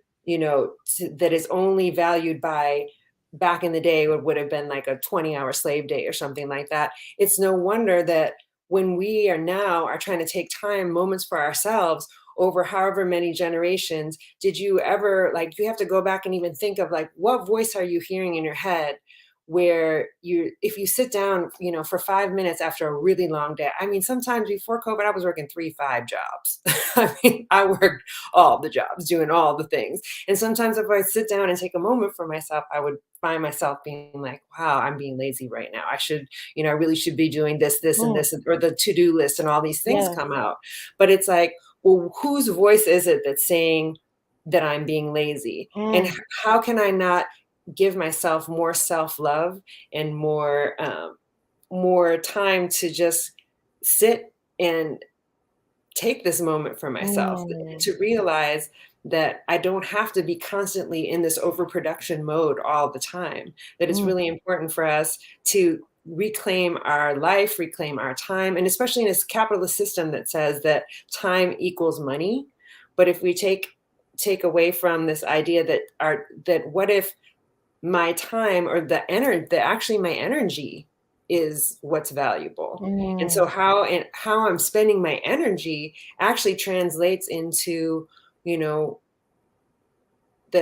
is only valued by, back in the day, it would have been like a 20-hour slave day or something like that. It's no wonder that when we are trying to take moments for ourselves over however many generations, did you ever, you have to go back and even think of what voice are you hearing in your head where if you sit down, for 5 minutes after a really long day. I mean, sometimes before COVID, I was working 3-5 jobs. I mean, I worked all the jobs, doing all the things. And sometimes if I sit down and take a moment for myself, I would find myself being like, wow, I'm being lazy right now. I should, I really should be doing this, and this, or the to-do list and all these things come out. But it's like, well, whose voice is it that's saying that I'm being lazy? And how can I not give myself more self-love and more time to just sit and take this moment for myself, to realize that I don't have to be constantly in this overproduction mode all the time, that it's really important for us to reclaim our life, reclaim our time, and especially in this capitalist system that says that time equals money. But if we take away from this idea that what if my time, or actually my energy is what's valuable. And so how I'm spending my energy actually translates into, the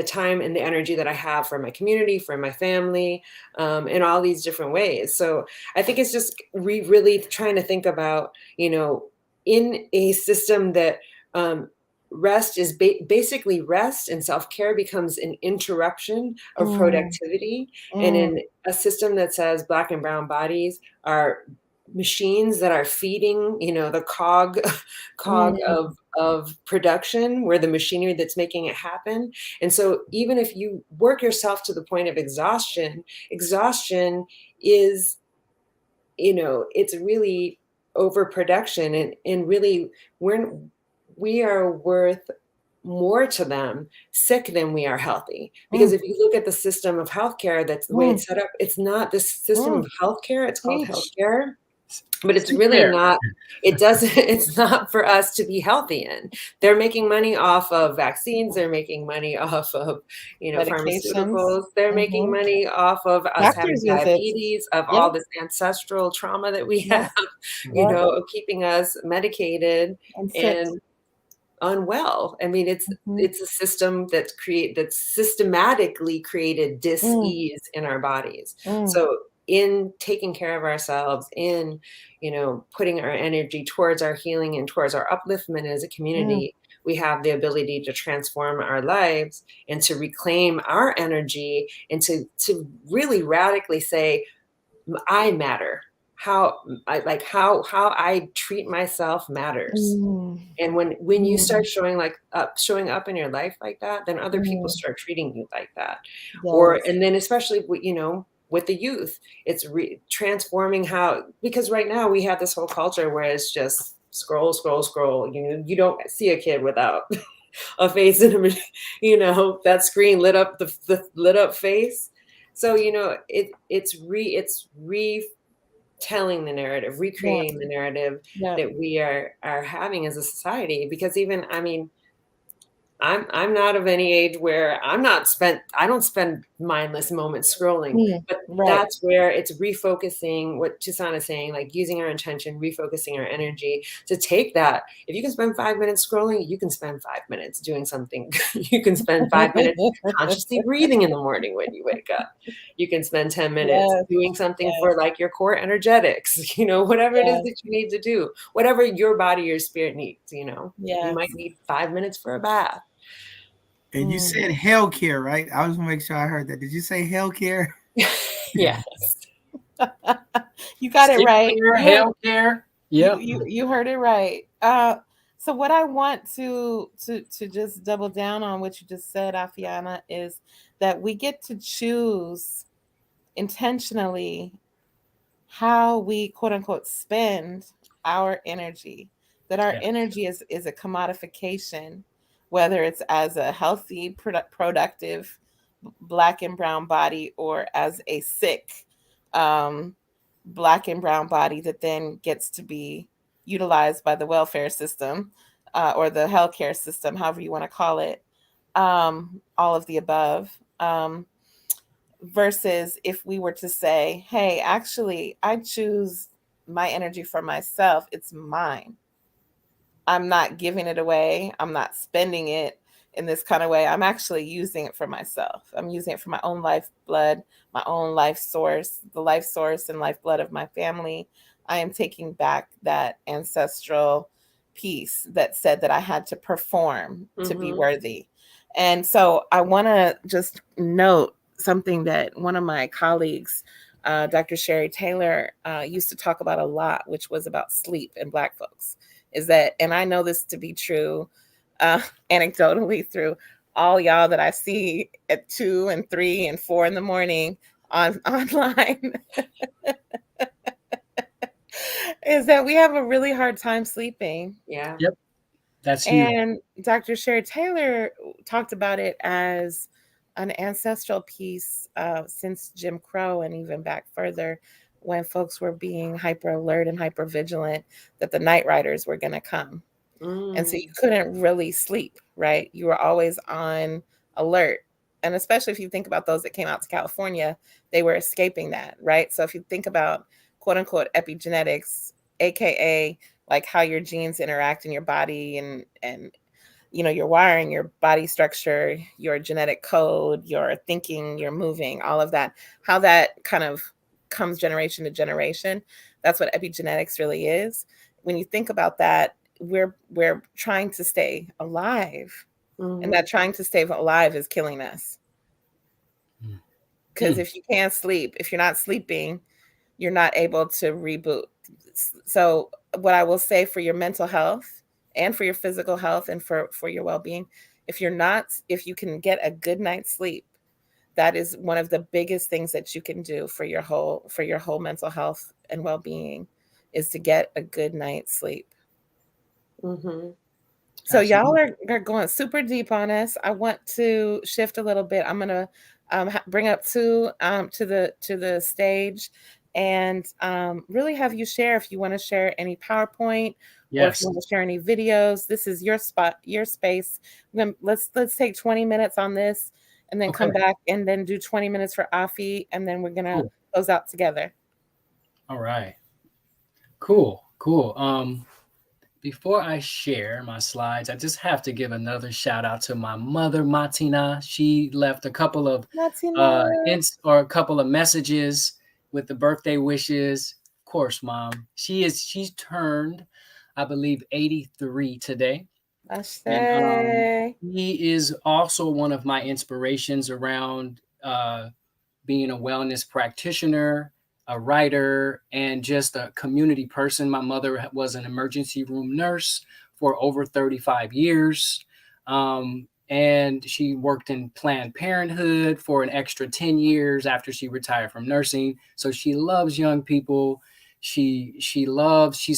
time and the energy that I have for my community, for my family, in all these different ways. So I think it's just really trying to think about, in a system that rest is basically rest, and self-care becomes an interruption of productivity. And in a system that says Black and brown bodies are machines that are feeding, the cog of production, we're the machinery that's making it happen. And so even if you work yourself to the point of exhaustion is, it's really overproduction, and really we are worth more to them sick than we are healthy. Because if you look at the system of healthcare, that's the way it's set up. It's not this system of healthcare. It's called healthcare, but it's really not. It's not for us to be healthy in. They're making money off of vaccines. They're making money off of, pharmaceuticals. They're making money off of us having diabetes, of all this ancestral trauma that we have, of keeping us medicated and unwell. I mean, it's a system that's systematically created dis-ease in our bodies. So in taking care of ourselves, in putting our energy towards our healing and towards our upliftment as a community, we have the ability to transform our lives and to reclaim our energy, and to really radically say, I matter. How I treat myself matters. And when you start showing up in your life like that, then other people start treating you like that. And then especially with the youth, it's transforming because right now we have this whole culture where it's just scroll. You don't see a kid without a face in that screen lit up, the lit up face. So it's retelling the narrative, recreating the narrative that we are having as a society. Because even, I'm not of any age where I don't spend mindless moments scrolling, but that's where it's refocusing what Tucson is saying, like using our intention, refocusing our energy to take that. If you can spend 5 minutes scrolling, you can spend 5 minutes doing something. You can spend 5 minutes consciously breathing in the morning when you wake up. You can spend 10 minutes doing something for like your core energetics, whatever it is that you need to do, whatever your body, your spirit needs, you might need 5 minutes for a bath. And you said healthcare, right? I just want to make sure I heard that. Did you say healthcare? Yes. You got it right. Healthcare. Yeah. You heard it right. So what I want to just double down on what you just said, Afiyayana, is that we get to choose intentionally how we quote unquote spend our energy. That our energy is a commodification, whether it's as a healthy, productive Black and brown body, or as a sick Black and brown body that then gets to be utilized by the welfare system or the healthcare system, however you want to call it, all of the above. Versus if we were to say, hey, actually, I choose my energy for myself. It's mine. I'm not giving it away. I'm not spending it in this kind of way, I'm actually using it for myself. I'm using it for my own lifeblood, my own life source, the life source and lifeblood of my family. I am taking back that ancestral piece that said that I had to perform to be worthy. And so I want to just note something that one of my colleagues, Dr. Sherry Taylor, used to talk about a lot, which was about sleep in Black folks. Is that, and I know this to be true anecdotally through all y'all that I see at 2 and 3 and 4 in the morning online, is that we have a really hard time sleeping. Yeah. Yep. That's huge. And Dr. Sherry Taylor talked about it as an ancestral piece since Jim Crow, and even back further when folks were being hyper alert and hyper vigilant that the night riders were going to come. And so you couldn't really sleep, right? You were always on alert. And especially if you think about those that came out to California, they were escaping that, right? So if you think about quote unquote epigenetics, AKA like how your genes interact in your body and you know, your wiring, your body structure, your genetic code, your thinking, your moving, all of that, how that kind of comes generation to generation. That's what epigenetics really is. When you think about that, we're trying to stay alive, and that trying to stay alive is killing us. Because if you can't sleep, if you're not sleeping, you're not able to reboot. So what I will say for your mental health and for your physical health and for your well-being, if you can get a good night's sleep, that is one of the biggest things that you can do for your whole mental health and well-being, is to get a good night's sleep. So y'all are going super deep on us. I want to shift a little bit. I'm going to bring up to the stage and really have you share, if you want to share any PowerPoint, or if you want to share any videos. This is your spot, your space. Let's take 20 minutes on this, and then come back and then do 20 minutes for Afi, and then we're going to close out together. All right. Cool. Before I share my slides, I just have to give another shout out to my mother, Martina. She left a couple of hints or a couple of messages with the birthday wishes. Of course, Mom. She's turned, I believe, 83 today. And he is also one of my inspirations around being a wellness practitioner, a writer, and just a community person. My mother was an emergency room nurse for over 35 years. And she worked in Planned Parenthood for an extra 10 years after she retired from nursing. So she loves young people. She's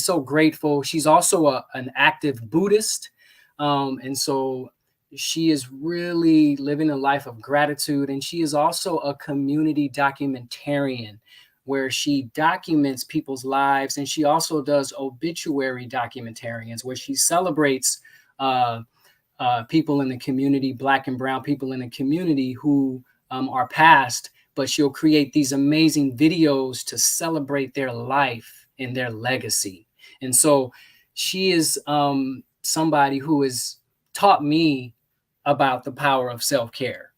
so grateful. She's also an active Buddhist. And so she is really living a life of gratitude. And she is also a community documentarian, where she documents people's lives. And she also does obituary documentarians, where she celebrates people in the community, Black and brown people in the community who are passed, but she'll create these amazing videos to celebrate their life and their legacy. And so she is somebody who has taught me about the power of self-care.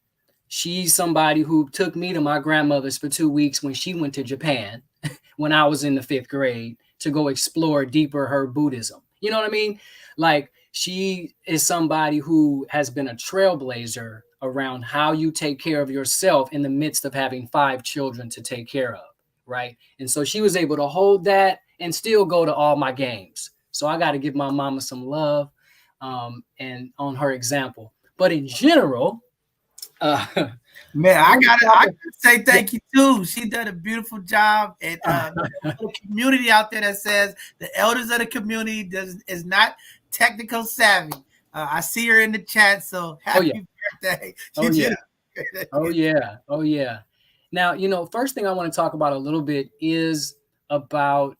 She's somebody who took me to my grandmother's for 2 weeks when she went to Japan when I was in the 5th grade to go explore deeper her Buddhism. You know what I mean? Like, she is somebody who has been a trailblazer around how you take care of yourself in the midst of having 5 children to take care of, right? And so she was able to hold that and still go to all my games. So I got to give my mama some love and on her example. But in general, man, I gotta say thank you too. She done a beautiful job, and the community out there that says the elders of the community is not technical savvy. I see her in the chat, so happy birthday! Oh yeah. Now, first thing I want to talk about a little bit is about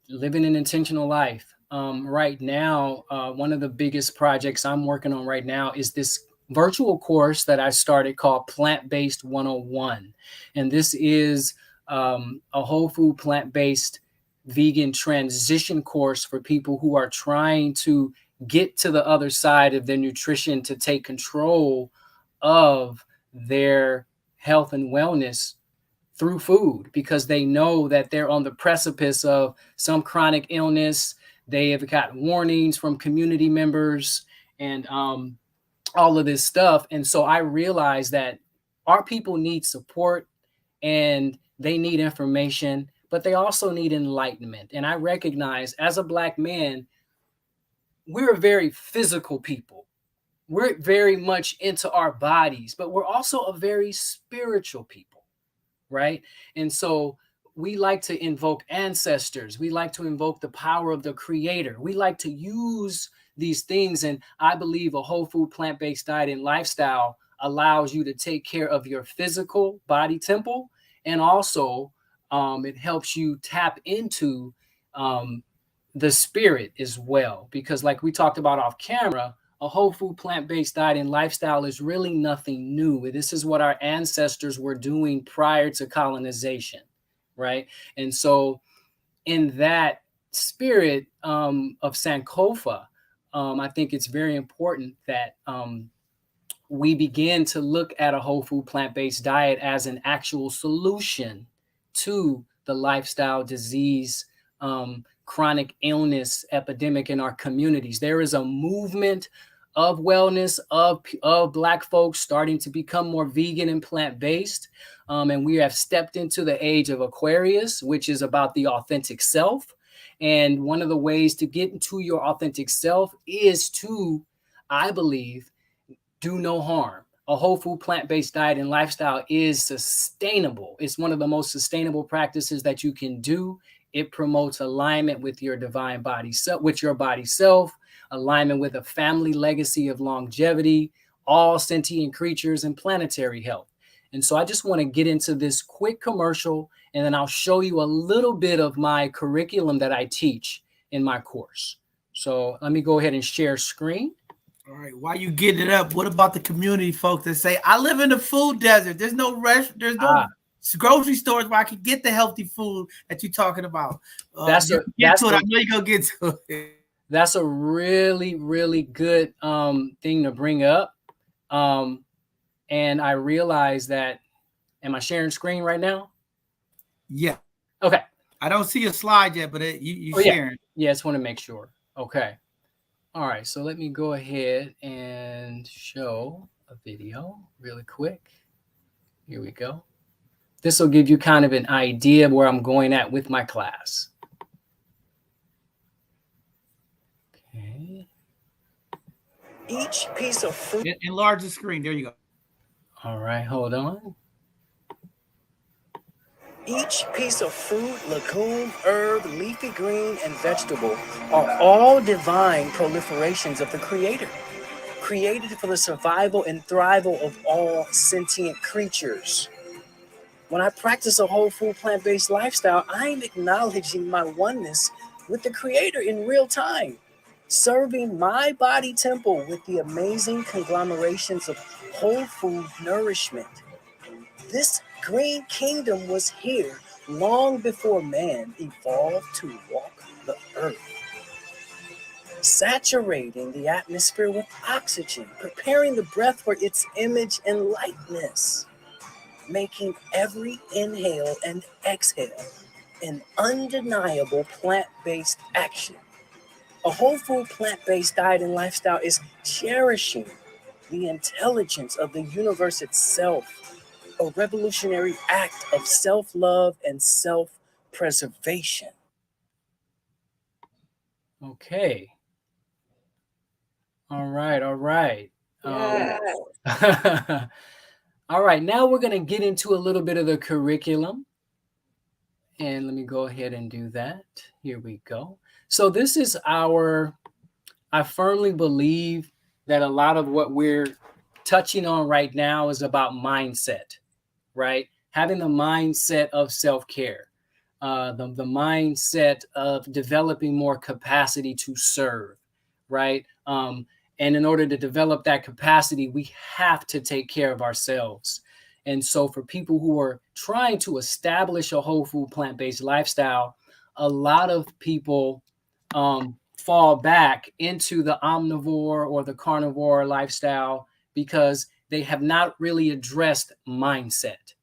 living an intentional life. Right now, one of the biggest projects I'm working on right now is this virtual course that I started called Plant-Based 101. And this is a whole food, plant-based, vegan transition course for people who are trying to get to the other side of their nutrition to take control of their health and wellness through food, because they know that they're on the precipice of some chronic illness. They have got warnings from community members and all of this stuff. And so I realized that our people need support and they need information, but they also need enlightenment. And I recognize, as a Black man, we're a very physical people. We're very much into our bodies, but we're also a very spiritual people, right? And so we like to invoke ancestors. We like to invoke the power of the creator. We like to use these things. And I believe a whole food, plant-based diet and lifestyle allows you to take care of your physical body temple. And also it helps you tap into the spirit as well. Because like we talked about off camera, a whole food, plant-based diet and lifestyle is really nothing new. This is what our ancestors were doing prior to colonization, right? And so in that spirit of Sankofa, I think it's very important that we begin to look at a whole food, plant-based diet as an actual solution to the lifestyle disease, chronic illness epidemic in our communities. There is a movement of wellness of Black folks starting to become more vegan and plant-based. And we have stepped into the age of Aquarius, which is about the authentic self. And one of the ways to get into your authentic self is to, I believe, do no harm. A whole food, plant-based diet and lifestyle is sustainable. It's one of the most sustainable practices that you can do. It promotes alignment with your divine body self, with your body self, alignment with a family legacy of longevity, all sentient creatures, and planetary health. And so I just want to get into this quick commercial, and then I'll show you a little bit of my curriculum that I teach in my course. So let me go ahead and share screen. All right, while you get it up, what about the community folks that say, I live in the food desert. There's no grocery stores where I can get the healthy food that you're talking about. I know you're gonna get to it. That's a really, really good thing to bring up. And I realize that, am I sharing screen right now? Yeah. Okay. I don't see a slide yet, but you sharing. Yeah, I just want to make sure. Okay. All right, so let me go ahead and show a video really quick. Here we go. This will give you kind of an idea of where I'm going at with my class. Okay. Each piece of fruit. Enlarge the screen. There you go. All right, hold on. Each piece of fruit, legume, herb, leafy green, and vegetable are all divine proliferations of the Creator, created for the survival and thrival of all sentient creatures. When I practice a whole food, plant-based lifestyle, I am acknowledging my oneness with the Creator in real time, serving my body temple with the amazing conglomerations of whole food nourishment. This green kingdom was here long before man evolved to walk the earth, saturating the atmosphere with oxygen, preparing the breath for its image and likeness, making every inhale and exhale an undeniable plant-based action. A whole food, plant-based diet and lifestyle is cherishing the intelligence of the universe itself, a revolutionary act of self-love and self-preservation. Okay. All right. All right, now we're going to get into a little bit of the curriculum. And let me go ahead and do that. Here we go. So this is I firmly believe that a lot of what we're touching on right now is about mindset, right? Having the mindset of self-care, the mindset of developing more capacity to serve, right? And in order to develop that capacity, we have to take care of ourselves. And so for people who are trying to establish a whole food, plant-based lifestyle, a lot of people fall back into the omnivore or the carnivore lifestyle because they have not really addressed mindset,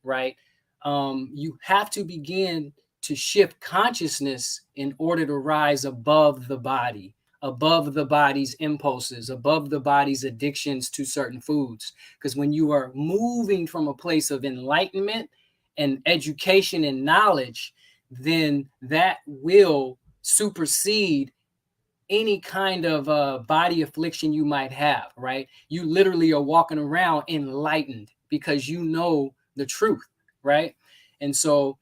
right? You have to begin to shift consciousness in order to rise above the body, above the body's impulses, above the body's addictions to certain foods. Because when you are moving from a place of enlightenment and education and knowledge, then that will supersede any kind of body affliction you might have, right? You literally are walking around enlightened because you know the truth, right? And so,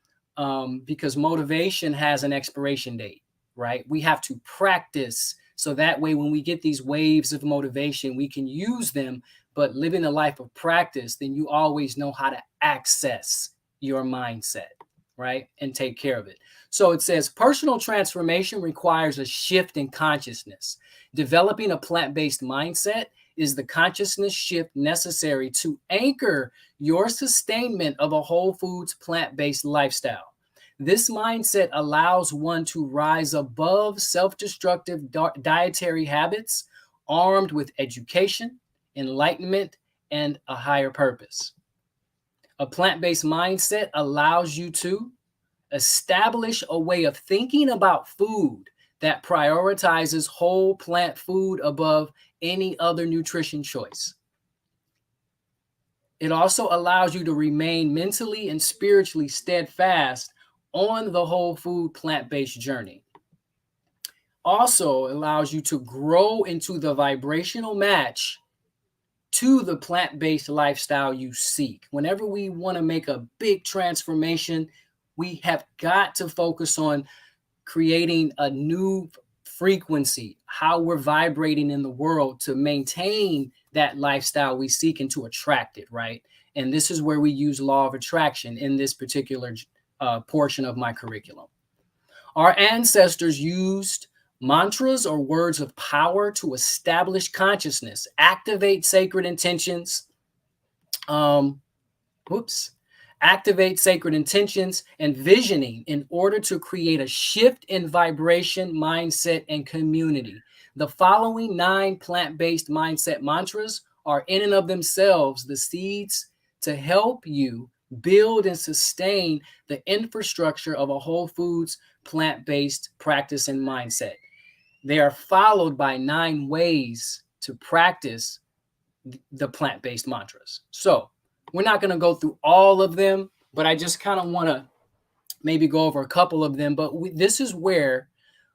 because motivation has an expiration date, right? We have to practice so that way when we get these waves of motivation, we can use them. But living a life of practice, then you always know how to access your mindset, right? And take care of it. So it says personal transformation requires a shift in consciousness. Developing a plant-based mindset is the consciousness shift necessary to anchor your sustainment of a whole foods plant-based lifestyle. This mindset allows one to rise above self-destructive dietary habits, armed with education, enlightenment, and a higher purpose. A plant-based mindset allows you to establish a way of thinking about food that prioritizes whole plant food above any other nutrition choice. It also allows you to remain mentally and spiritually steadfast on the whole food plant-based journey. Also allows you to grow into the vibrational match to the plant-based lifestyle you seek. Whenever we want to make a big transformation, we have got to focus on creating a new frequency, how we're vibrating in the world to maintain that lifestyle we seek and to attract it, right? And this is where we use law of attraction in this particular portion of my curriculum. Our ancestors used mantras or words of power to establish consciousness, activate sacred intentions, activate sacred intentions and visioning in order to create a shift in vibration, mindset, and community. The following 9 plant-based mindset mantras are in and of themselves the seeds to help you build and sustain the infrastructure of a whole foods plant-based practice and mindset. They are followed by 9 ways to practice the plant-based mantras. So we're not going to go through all of them, but I just kind of want to maybe go over a couple of them. But this is where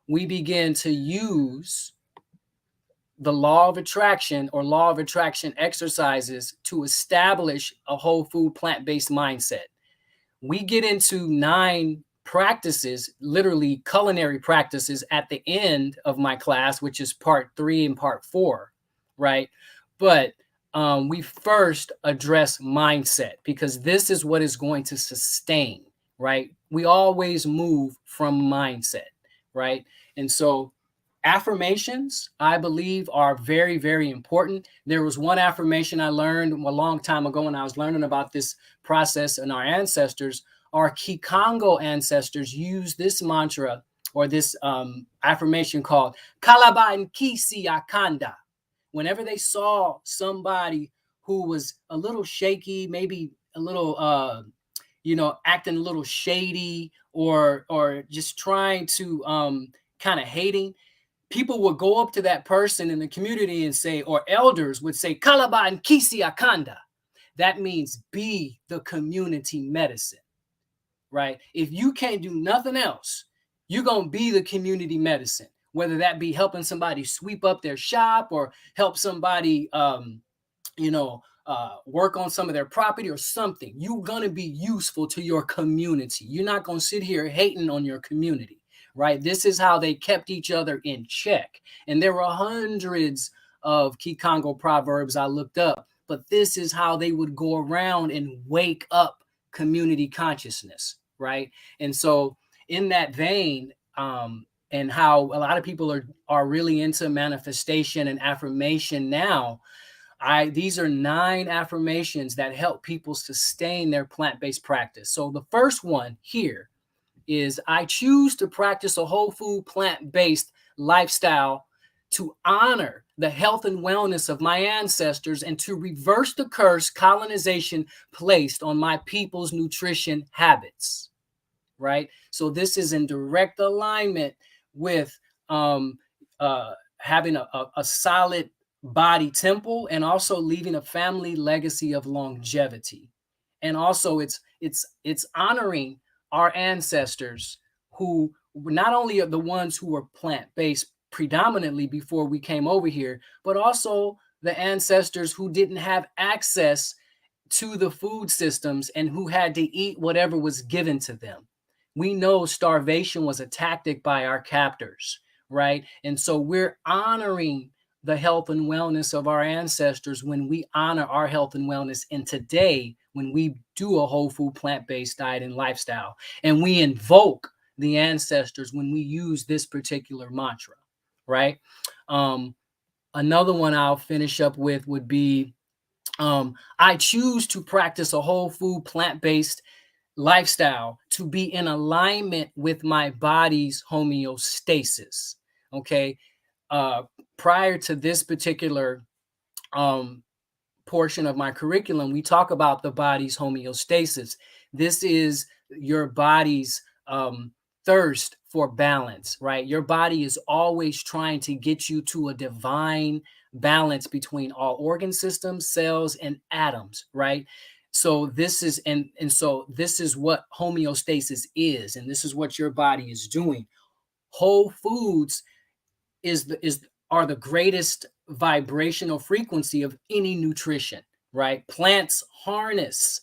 we begin to use the law of attraction or law of attraction exercises to establish a whole food plant-based mindset. We get into 9 practices, literally culinary practices at the end of my class, which is part 3 and part 4, right? But we first address mindset because this is what is going to sustain, right? We always move from mindset, right? And so affirmations, I believe, are very, very important. There was one affirmation I learned a long time ago when I was learning about this process, and our ancestors, our Kikongo ancestors, used this mantra or this affirmation called Kalaba Nkisi Akanda. Whenever they saw somebody who was a little shaky, maybe a little, acting a little shady or just trying to kind of hating, people would go up to that person in the community and say, or elders would say, Kalaba and Kisi Akanda. That means be the community medicine, right? If you can't do nothing else, you're going to be the community medicine, whether that be helping somebody sweep up their shop or help somebody, work on some of their property or something. You're going to be useful to your community. You're not going to sit here hating on your community, right? This is how they kept each other in check. And there were hundreds of Kikongo proverbs I looked up, but this is how they would go around and wake up community consciousness, right? And so in that vein, and how a lot of people are really into manifestation and affirmation now, these are 9 affirmations that help people sustain their plant-based practice. So the first one here is I choose to practice a whole food, plant-based lifestyle to honor the health and wellness of my ancestors and to reverse the curse colonization placed on my people's nutrition habits, right? So this is in direct alignment with having a solid body temple and also leaving a family legacy of longevity. And also it's honoring our ancestors who not only are the ones who were plant-based predominantly before we came over here, but also the ancestors who didn't have access to the food systems and who had to eat whatever was given to them. We know starvation was a tactic by our captors, right? And so we're honoring the health and wellness of our ancestors when we honor our health and wellness. And today, when we do a whole food plant-based diet and lifestyle, and we invoke the ancestors when we use this particular mantra, right? Another one I'll finish up with would be, I choose to practice a whole food plant-based lifestyle to be in alignment with my body's homeostasis. Okay. Prior to this particular portion of my curriculum, we talk about the body's homeostasis. This is your body's thirst for balance, right? Your body is always trying to get you to a divine balance between all organ systems, cells, and atoms, right? So this is so this is what homeostasis is, and this is what your body is doing. Whole foods are the greatest vibrational frequency of any nutrition, right? Plants harness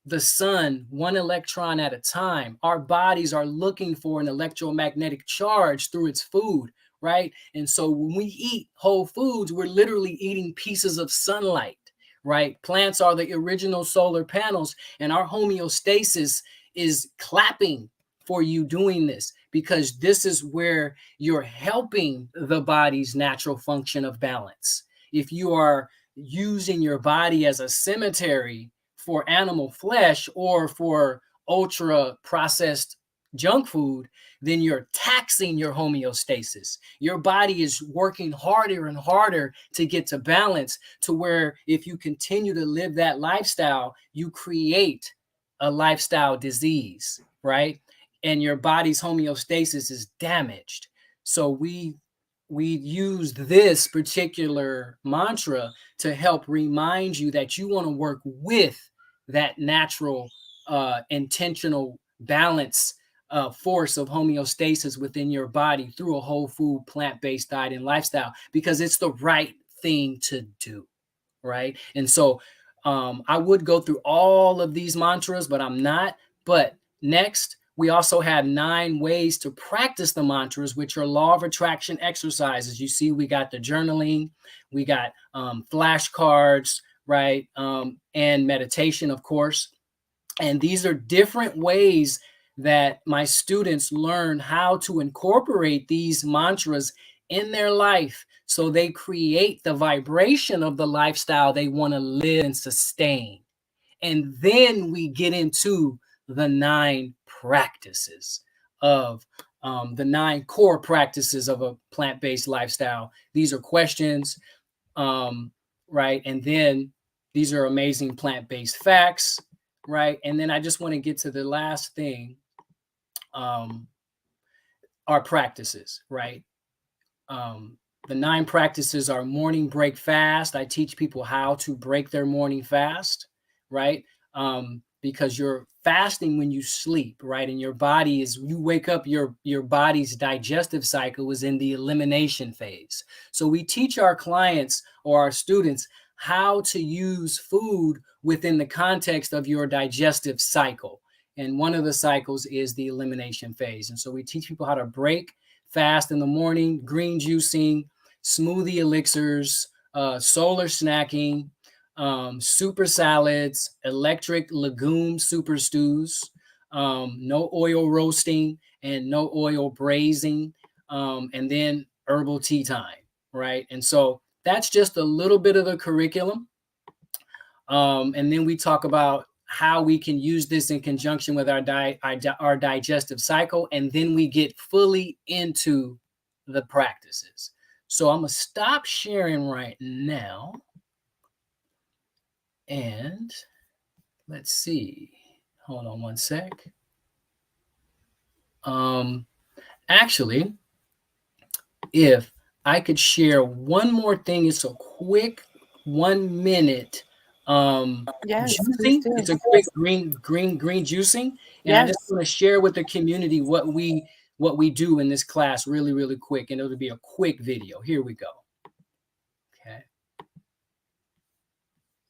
the sun one electron at a time. Our bodies are looking for an electromagnetic charge through its food, right? And so when we eat whole foods, we're literally eating pieces of sunlight, right? Plants are the original solar panels, and our homeostasis is clapping for you doing this, because this is where you're helping the body's natural function of balance. If you are using your body as a cemetery for animal flesh or for ultra processed junk food, then you're taxing your homeostasis. Your body is working harder and harder to get to balance, to where if you continue to live that lifestyle, you create a lifestyle disease, right? And your body's homeostasis is damaged. So we use this particular mantra to help remind you that you want to work with that natural, intentional balance force of homeostasis within your body through a whole food, plant-based diet and lifestyle, because it's the right thing to do, right? And so I would go through all of these mantras, but I'm not. But next, we also have 9 ways to practice the mantras, which are law of attraction exercises. You see, we got the journaling, we got flashcards, right? And meditation, of course. And these are different ways that my students learn how to incorporate these mantras in their life, so they create the vibration of the lifestyle they want to live and sustain. And then we get into the 9 practices of the 9 core practices of a plant-based lifestyle. These are questions, right? And then these are amazing plant-based facts, right? And then I just want to get to the last thing, our practices, right? The 9 practices are morning break fast. I teach people how to break their morning fast, right? Because you're fasting when you sleep, right? And your body is, you wake up, your body's digestive cycle is in the elimination phase. So we teach our clients or our students how to use food within the context of your digestive cycle. And one of the cycles is the elimination phase. And so we teach people how to break fast in the morning, green juicing, smoothie elixirs, solar snacking, super salads, electric legume super stews, no oil roasting and no oil braising, and then herbal tea time, right? And so that's just a little bit of the curriculum. And then we talk about how we can use this in conjunction with our digestive cycle, and then we get fully into the practices. So I'm gonna stop sharing right now, and let's see. Hold on one sec. Actually, if I could share one more thing, it's a quick 1 minute Yes, juicing. It's a quick green juicing, and I just want to share with the community what we do in this class really quick, and it'll be a quick video. Here we go. Okay.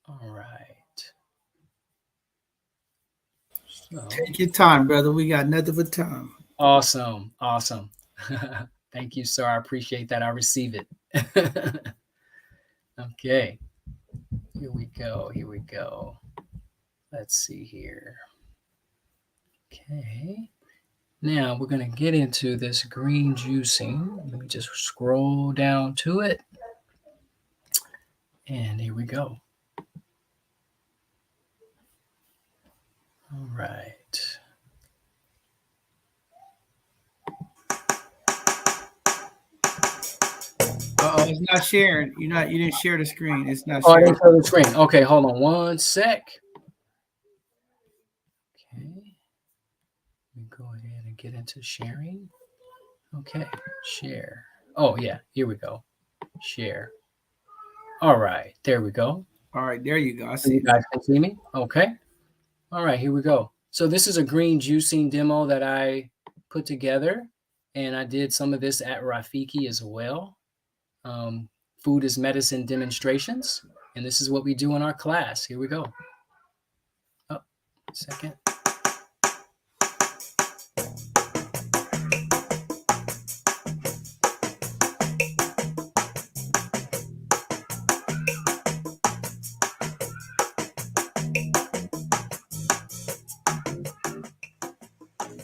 All right. So, take your time, brother. We got nothing but time. Awesome. Thank you, sir. I appreciate that. I receive it. Okay. Here we go. Let's see here. Okay. Now we're going to get into this green juicing. Let me just scroll down to it. And here we go. All right. Oh, it's not sharing. You didn't share the screen. It's not sharing. I didn't share the screen. Okay, hold on one sec. Okay. Let me go ahead and get into sharing. Okay, share. Oh yeah, here we go. Share. All right, there we go. All right, there you go. I see. You guys can see me? Okay. All right, here we go. So this is a green juicing demo that I put together, and I did some of this at Rafiki as well. Food is medicine demonstrations, and this is what we do in our class. Here we go. Oh, a second.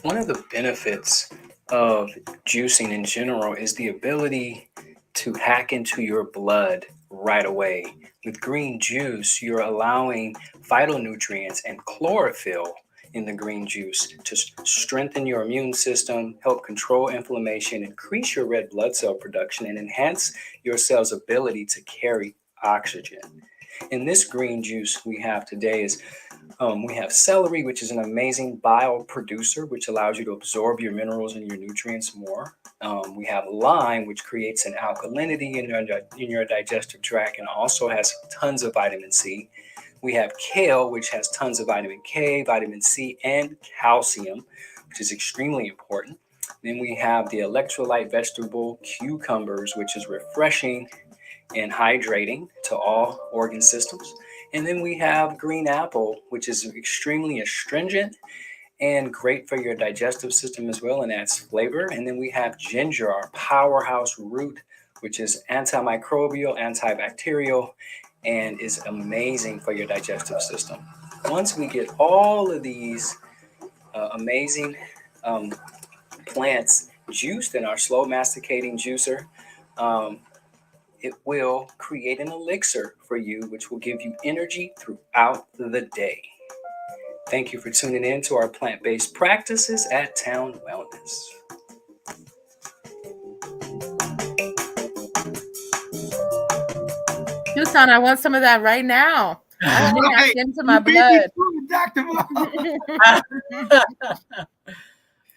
One of the benefits of juicing in general is the ability to hack into your blood right away. With green juice, you're allowing phytonutrients and chlorophyll in the green juice to strengthen your immune system, help control inflammation, increase your red blood cell production, and enhance your cell's ability to carry oxygen. In this green juice we have today is we have celery, which is an amazing bile producer, which allows you to absorb your minerals and your nutrients more. We have lime, which creates an alkalinity in your digestive tract and also has tons of vitamin C. We have kale, which has tons of vitamin K, vitamin C, and calcium, which is extremely important. Then we have the electrolyte vegetable cucumbers, which is refreshing and hydrating to all organ systems. And then we have green apple, which is extremely astringent and great for your digestive system as well and adds flavor. And then we have ginger, our powerhouse root, which is antimicrobial, antibacterial, and is amazing for your digestive system. Once we get all of these amazing plants juiced in our slow masticating juicer, it will create an elixir for you, which will give you energy throughout the day. Thank you for tuning in to our plant-based practices at Town Wellness. Tucson, I want some of that right now. I want to hack into my blood. Dr. Mo.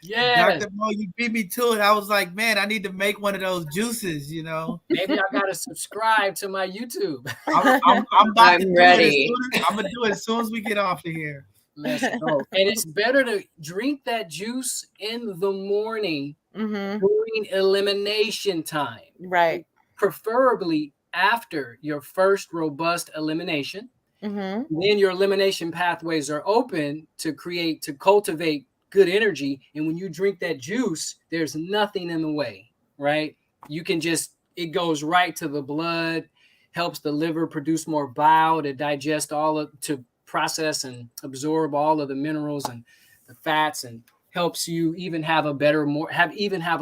Yes. Dr. Mo, you beat me to it. I was like, man, I need to make one of those juices, Maybe I gotta subscribe to my YouTube. I'm ready. I'm gonna do it as soon as we get off of here. Let's go. And it's better to drink that juice in the morning during elimination time. Right. Preferably after your first robust elimination. Then your elimination pathways are open to cultivate good energy. And when you drink that juice, there's nothing in the way, right? You can it goes right to the blood, helps the liver produce more bile to digest to process and absorb all of the minerals and the fats, and helps you even have a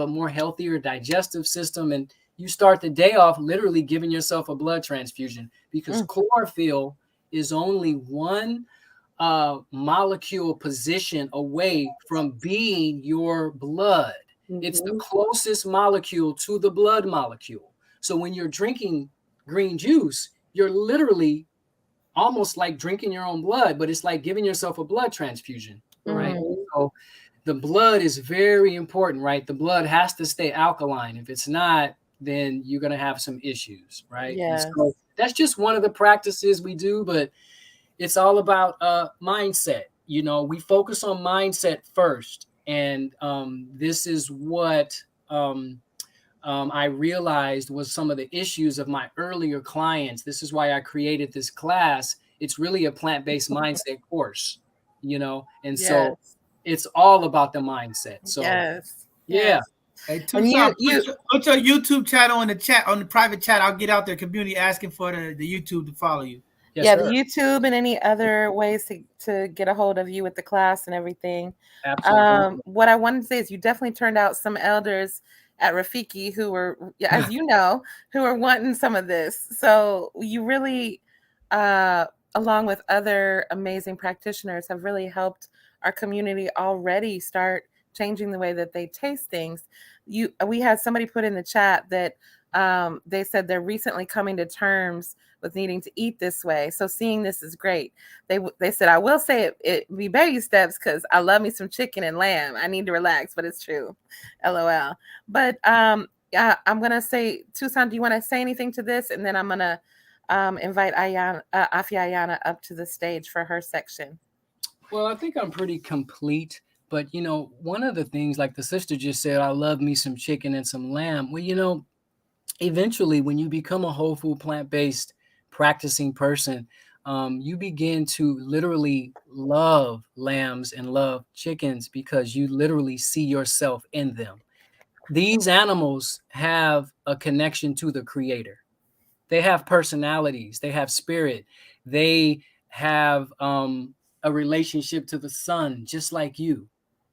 more healthier digestive system. And you start the day off literally giving yourself a blood transfusion, because chlorophyll is only one molecule position away from being your blood. It's the closest molecule to the blood molecule. So when you're drinking green juice, you're literally almost like drinking your own blood, but it's like giving yourself a blood transfusion, right? So the blood is very important, right? The blood has to stay alkaline. If it's not, then you're going to have some issues, right? Yes. And so that's just one of the practices we do, but it's all about mindset. You know, we focus on mindset first. And this is what I realized was some of the issues of my earlier clients. This is why I created this class. It's really a plant-based mindset course, you know, and so it's all about the mindset. So yeah. Hey, Tucson, put your YouTube channel in the chat, on the private chat. I'll get out there, community asking for the YouTube to follow you. Yes, the YouTube and any other ways to get a hold of you with the class and everything. Absolutely. What I wanted to say is you definitely turned out some elders at Rafiki who were, as you know, who are wanting some of this. So you really, along with other amazing practitioners, have really helped our community already start changing the way that they taste things. We had somebody put in the chat that they said they're recently coming to terms with needing to eat this way. So seeing this is great. They said, I will say it be baby steps because I love me some chicken and lamb. I need to relax, but it's true. LOL. But I'm going to say, Tucson, do you want to say anything to this? And then I'm going to invite Afiyayana up to the stage for her section. Well, I think I'm pretty complete. But, you know, one of the things, like the sister just said, I love me some chicken and some lamb. Well, you know, eventually when you become a whole food plant-based practicing person, you begin to literally love lambs and love chickens because you literally see yourself in them. These animals have a connection to the creator. They have personalities. They have spirit. They have a relationship to the sun, just like you.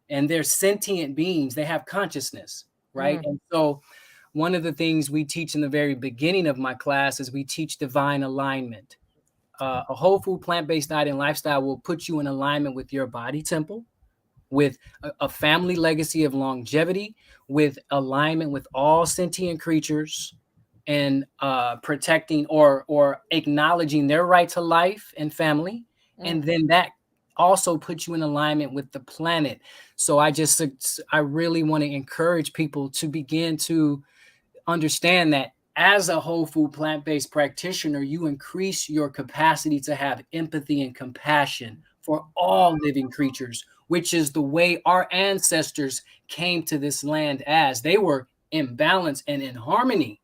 And they're sentient beings. They have consciousness, right? And so one of the things we teach in the very beginning of my class is we teach divine alignment. A whole food plant-based diet and lifestyle will put you in alignment with your body temple, with a family legacy of longevity, with alignment with all sentient creatures, and protecting or acknowledging their right to life and family. And then that also puts you in alignment with the planet. So I really want to encourage people to begin to understand that as a whole food plant-based practitioner, you increase your capacity to have empathy and compassion for all living creatures, which is the way our ancestors came to this land as. They were in balance and in harmony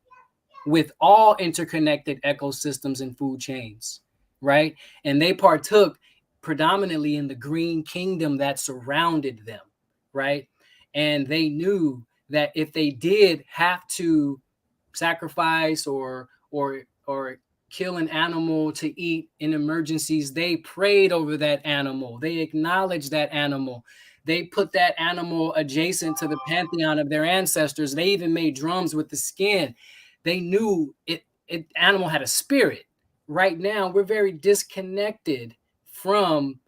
with all interconnected ecosystems and food chains, right? And they partook predominantly in the green kingdom that surrounded them, right? And they knew that if they did have to sacrifice or kill an animal to eat in emergencies, they prayed over that animal. They acknowledged that animal. They put that animal adjacent to the pantheon of their ancestors. They even made drums with the skin. They knew animal had a spirit. Right now, we're very disconnected from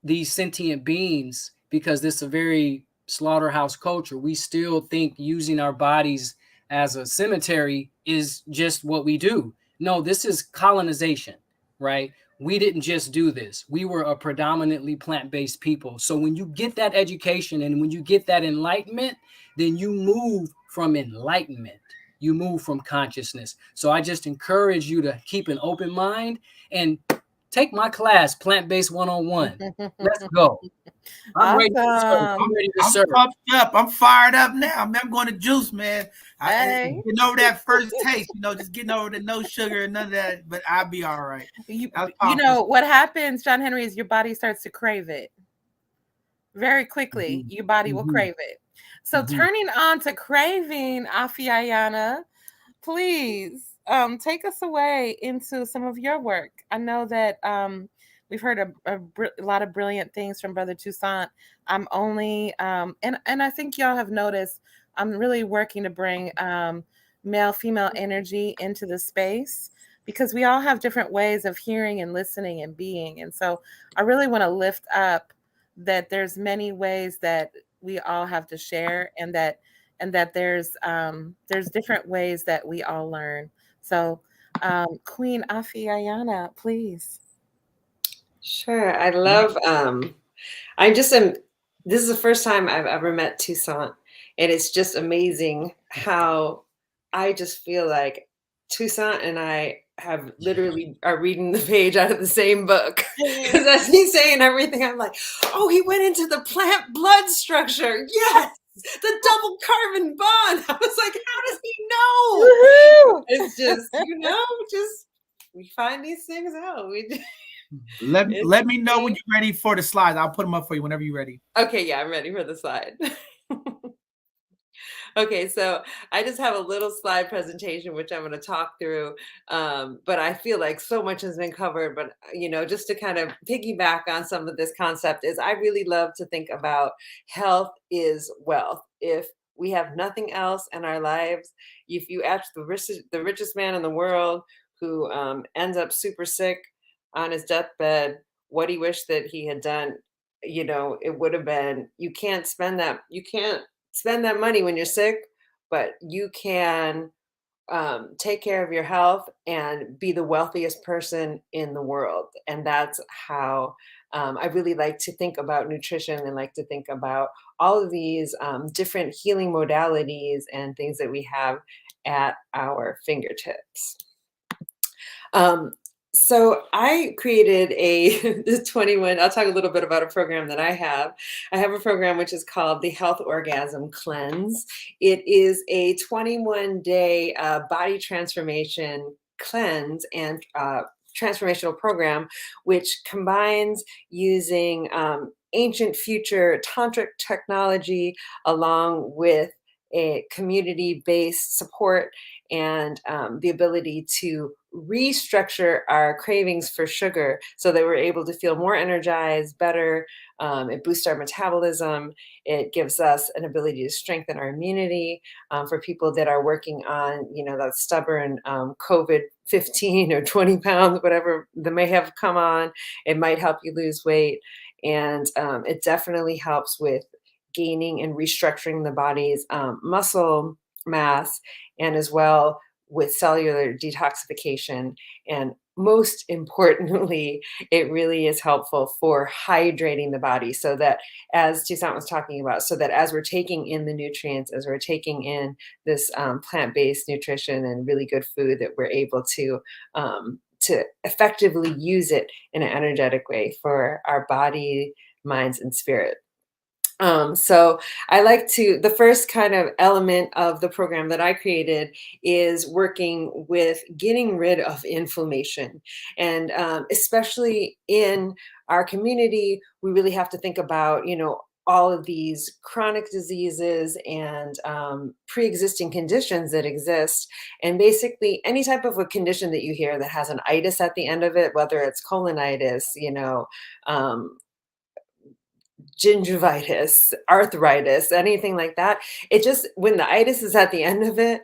these sentient beings because this is a very slaughterhouse culture. We still think using our bodies as a cemetery is just what we do. No, this is colonization, right? We didn't just do this. We were a predominantly plant-based people. So when you get that education and when you get that enlightenment, then you move from enlightenment. You move from consciousness. So I just encourage you to keep an open mind and take my class, Plant-Based 101. Let's go. I'm ready to serve. I'm pumped up. I'm fired up now. I'm going to juice, man. Getting over that first taste, just getting over the no sugar and none of that, but I'll be all right. You know, what happens, John Henry, is your body starts to crave it. Very quickly, your body will crave it. So turning on to craving, Afiyayana, please take us away into some of your work. I know that we've heard a lot of brilliant things from Brother Toussaint. I'm only, and I think y'all have noticed, I'm really working to bring male-female energy into the space. because we all have different ways of hearing and listening and being. And so I really want to lift up that there's many ways that we all have to share, and that there's different ways that we all learn. So Queen Afiyayana, please. Sure. I love, I just am, this is the first time I've ever met Toussaint. And it's just amazing how I just feel like Toussaint and I have literally are reading the page out of the same book. Because as he's saying everything, I'm like, oh, he went into the plant blood structure. Yes. The double carbon bond. I was like, how does he know? Woohoo! It's just, just we find these things out. Let me know when you're ready for the slides. I'll put them up for you whenever you're ready. Okay, yeah, I'm ready for the slide. Okay, so I just have a little slide presentation, which I'm going to talk through. But I feel like so much has been covered. But, just to kind of piggyback on some of this concept is I really love to think about health is wealth. If we have nothing else in our lives, if you ask the richest man in the world who ends up super sick on his deathbed, what he wished that he had done, it would have been, you can't spend that money when you're sick, but you can take care of your health and be the wealthiest person in the world. And that's how I really like to think about nutrition, and like to think about all of these different healing modalities and things that we have at our fingertips. So I created this 21, I'll talk a little bit about a program that I have. I have a program which is called the Health Orgasm Cleanse. It is a 21-day body transformation cleanse and transformational program, which combines using ancient future tantric technology along with a community-based support and the ability to restructure our cravings for sugar so that we're able to feel more energized, better. It boosts our metabolism. It gives us an ability to strengthen our immunity for people that are working on, that stubborn COVID-15 or 20 pounds, whatever they may have come on. It might help you lose weight. And it definitely helps with gaining and restructuring the body's muscle mass, and as well with cellular detoxification. And most importantly, it really is helpful for hydrating the body, so that, as Toussaint was talking about, so that as we're taking in the nutrients, as we're taking in this plant-based nutrition and really good food, that we're able to effectively use it in an energetic way for our body, minds, and spirit. So I like the first kind of element of the program that I created is working with getting rid of inflammation. And especially in our community, we really have to think about, all of these chronic diseases and pre-existing conditions that exist. And basically any type of a condition that you hear that has an itis at the end of it, whether it's colonitis, gingivitis, arthritis, anything like that. It just, when the itis is at the end of it,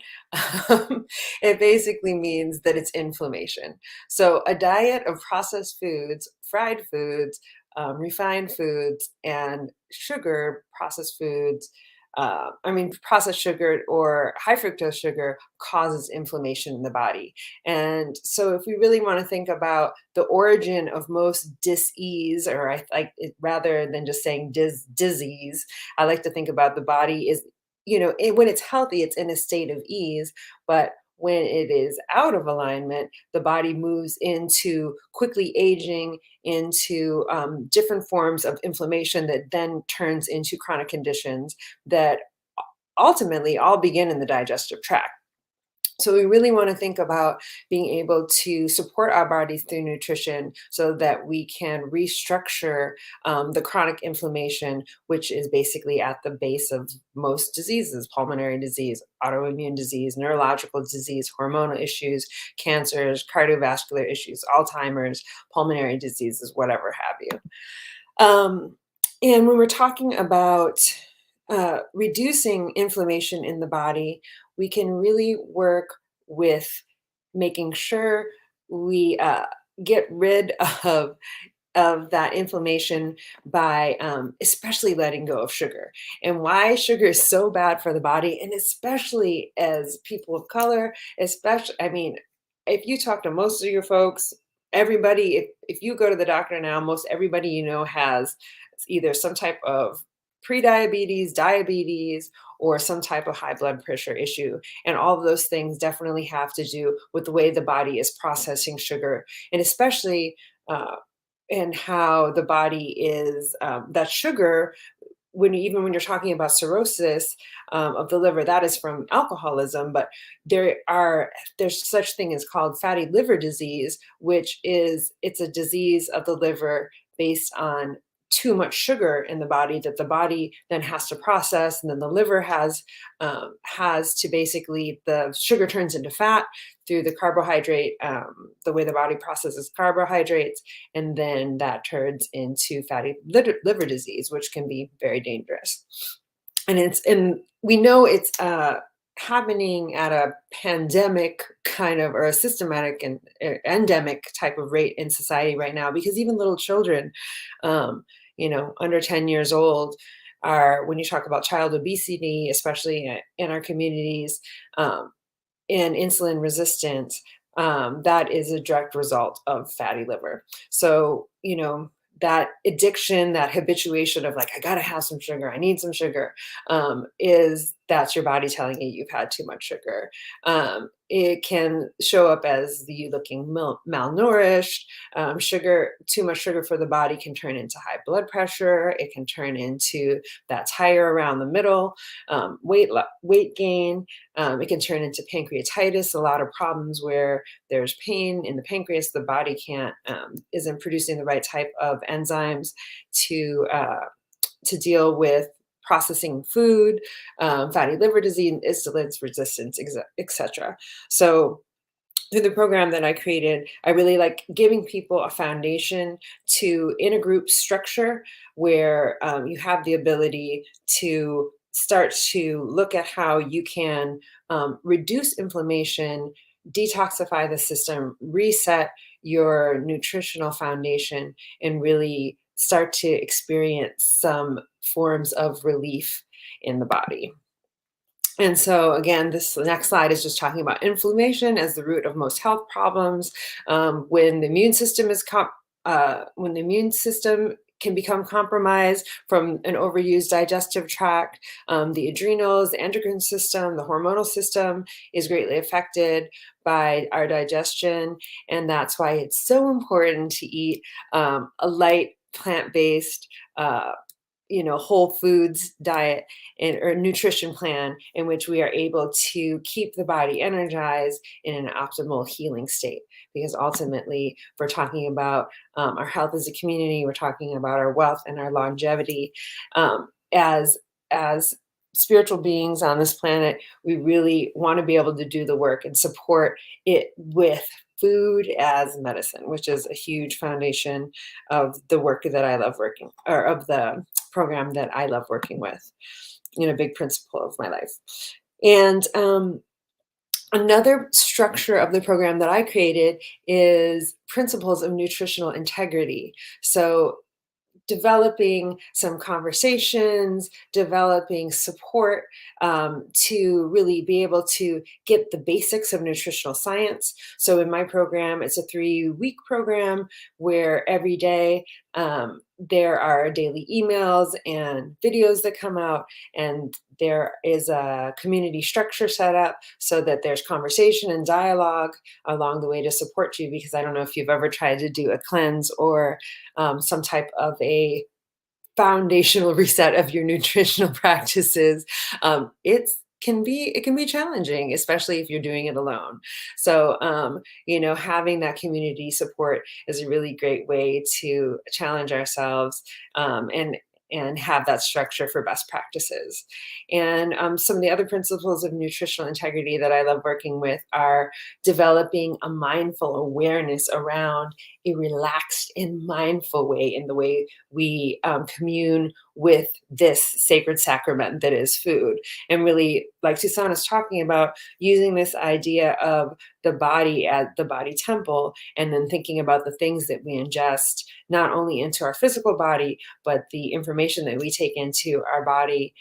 it basically means that it's inflammation. So a diet of processed foods, fried foods, refined foods, and processed foods, processed sugar or high fructose sugar causes inflammation in the body. And so if we really want to think about the origin of most dis-ease, or I like it, rather than just saying disease, I like to think about the body is, when it's healthy, it's in a state of ease, but when it is out of alignment, the body moves into quickly aging, into different forms of inflammation that then turns into chronic conditions that ultimately all begin in the digestive tract. So we really want to think about being able to support our bodies through nutrition so that we can restructure the chronic inflammation, which is basically at the base of most diseases: pulmonary disease, autoimmune disease, neurological disease, hormonal issues, cancers, cardiovascular issues, Alzheimer's, pulmonary diseases, whatever have you. And when we're talking about reducing inflammation in the body, we can really work with making sure we get rid of that inflammation by especially letting go of sugar. And why sugar is so bad for the body, and especially as people of color, especially, I mean, if you talk to most of your folks, everybody, if you go to the doctor now, most everybody you know has either some type of pre-diabetes, diabetes, or some type of high blood pressure issue. And all of those things definitely have to do with the way the body is processing sugar, and especially and how the body is that sugar, even when you're talking about cirrhosis of the liver, that is from alcoholism. But there's such thing as called fatty liver disease, which it's a disease of the liver based on too much sugar in the body that the body then has to process, and then the liver has to basically, the sugar turns into fat through the carbohydrate, the way the body processes carbohydrates, and then that turns into fatty liver disease, which can be very dangerous. And we know it's happening at a pandemic kind of, or a systematic and endemic type of rate in society right now, because even little children, under 10 years old, when you talk about child obesity, especially in our communities, and insulin resistance, that is a direct result of fatty liver. So, that addiction, that habituation of like, I gotta have some sugar, I need some sugar, that's your body telling you you've had too much sugar. It can show up as you looking malnourished. Too much sugar for the body can turn into high blood pressure. It can turn into that tire around the middle, weight gain. It can turn into pancreatitis, a lot of problems where there's pain in the pancreas. The body isn't producing the right type of enzymes to deal with processing food, fatty liver disease, insulin resistance, etc. So through the program that I created, I really like giving people a foundation in a group structure where you have the ability to start to look at how you can reduce inflammation, detoxify the system, reset your nutritional foundation, and really start to experience some forms of relief in the body. And so again, this next slide is just talking about inflammation as the root of most health problems. When the immune system can become compromised from an overused digestive tract, the adrenals, the endocrine system, the hormonal system is greatly affected by our digestion. And that's why it's so important to eat a light, plant-based, whole foods diet or nutrition plan in which we are able to keep the body energized in an optimal healing state. Because ultimately, we're talking about our health as a community, we're talking about our wealth and our longevity. As spiritual beings on this planet, we really want to be able to do the work and support it with food as medicine, which is a huge foundation of the work that I love working, or of the program that I love working with, a big principle of my life. And another structure of the program that I created is principles of nutritional integrity. So developing some conversations, developing support to really be able to get the basics of nutritional science. So in my program, it's a 3-week program where every day there are daily emails and videos that come out, and there is a community structure set up so that there's conversation and dialogue along the way to support you. Because I don't know if you've ever tried to do a cleanse or some type of a foundational reset of your nutritional practices. It can be challenging, especially if you're doing it alone. So, having that community support is a really great way to challenge ourselves and have that structure for best practices. And some of the other principles of nutritional integrity that I love working with are developing a mindful awareness around a relaxed and mindful way in the way we commune with this sacred sacrament that is food. And really, like Susanna's talking about, using this idea of the body as the body temple, and then thinking about the things that we ingest, not only into our physical body, but the information that we take into our body,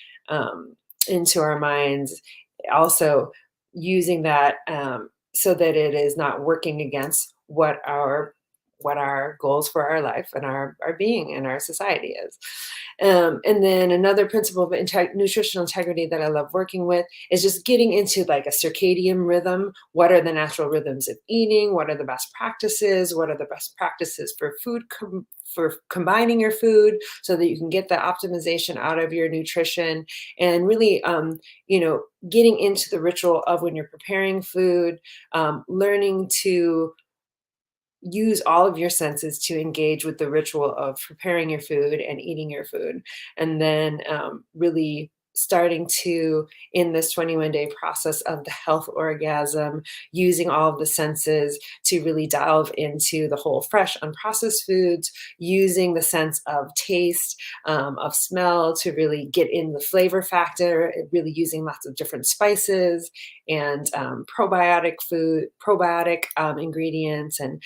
into our minds, also using that so that it is not working against what our goals for our life and our being and our society is. And then another principle of nutritional integrity that I love working with is just getting into like a circadian rhythm. What are the natural rhythms of eating? What are the best practices? What are the best practices for food, for combining your food so that you can get the optimization out of your nutrition, and really, getting into the ritual of when you're preparing food, learning to use all of your senses to engage with the ritual of preparing your food and eating your food. And then really starting to, in this 21-day process of the health orgasm, using all of the senses to really delve into the whole fresh, unprocessed foods, using the sense of taste, of smell to really get in the flavor factor, really using lots of different spices and probiotic ingredients, and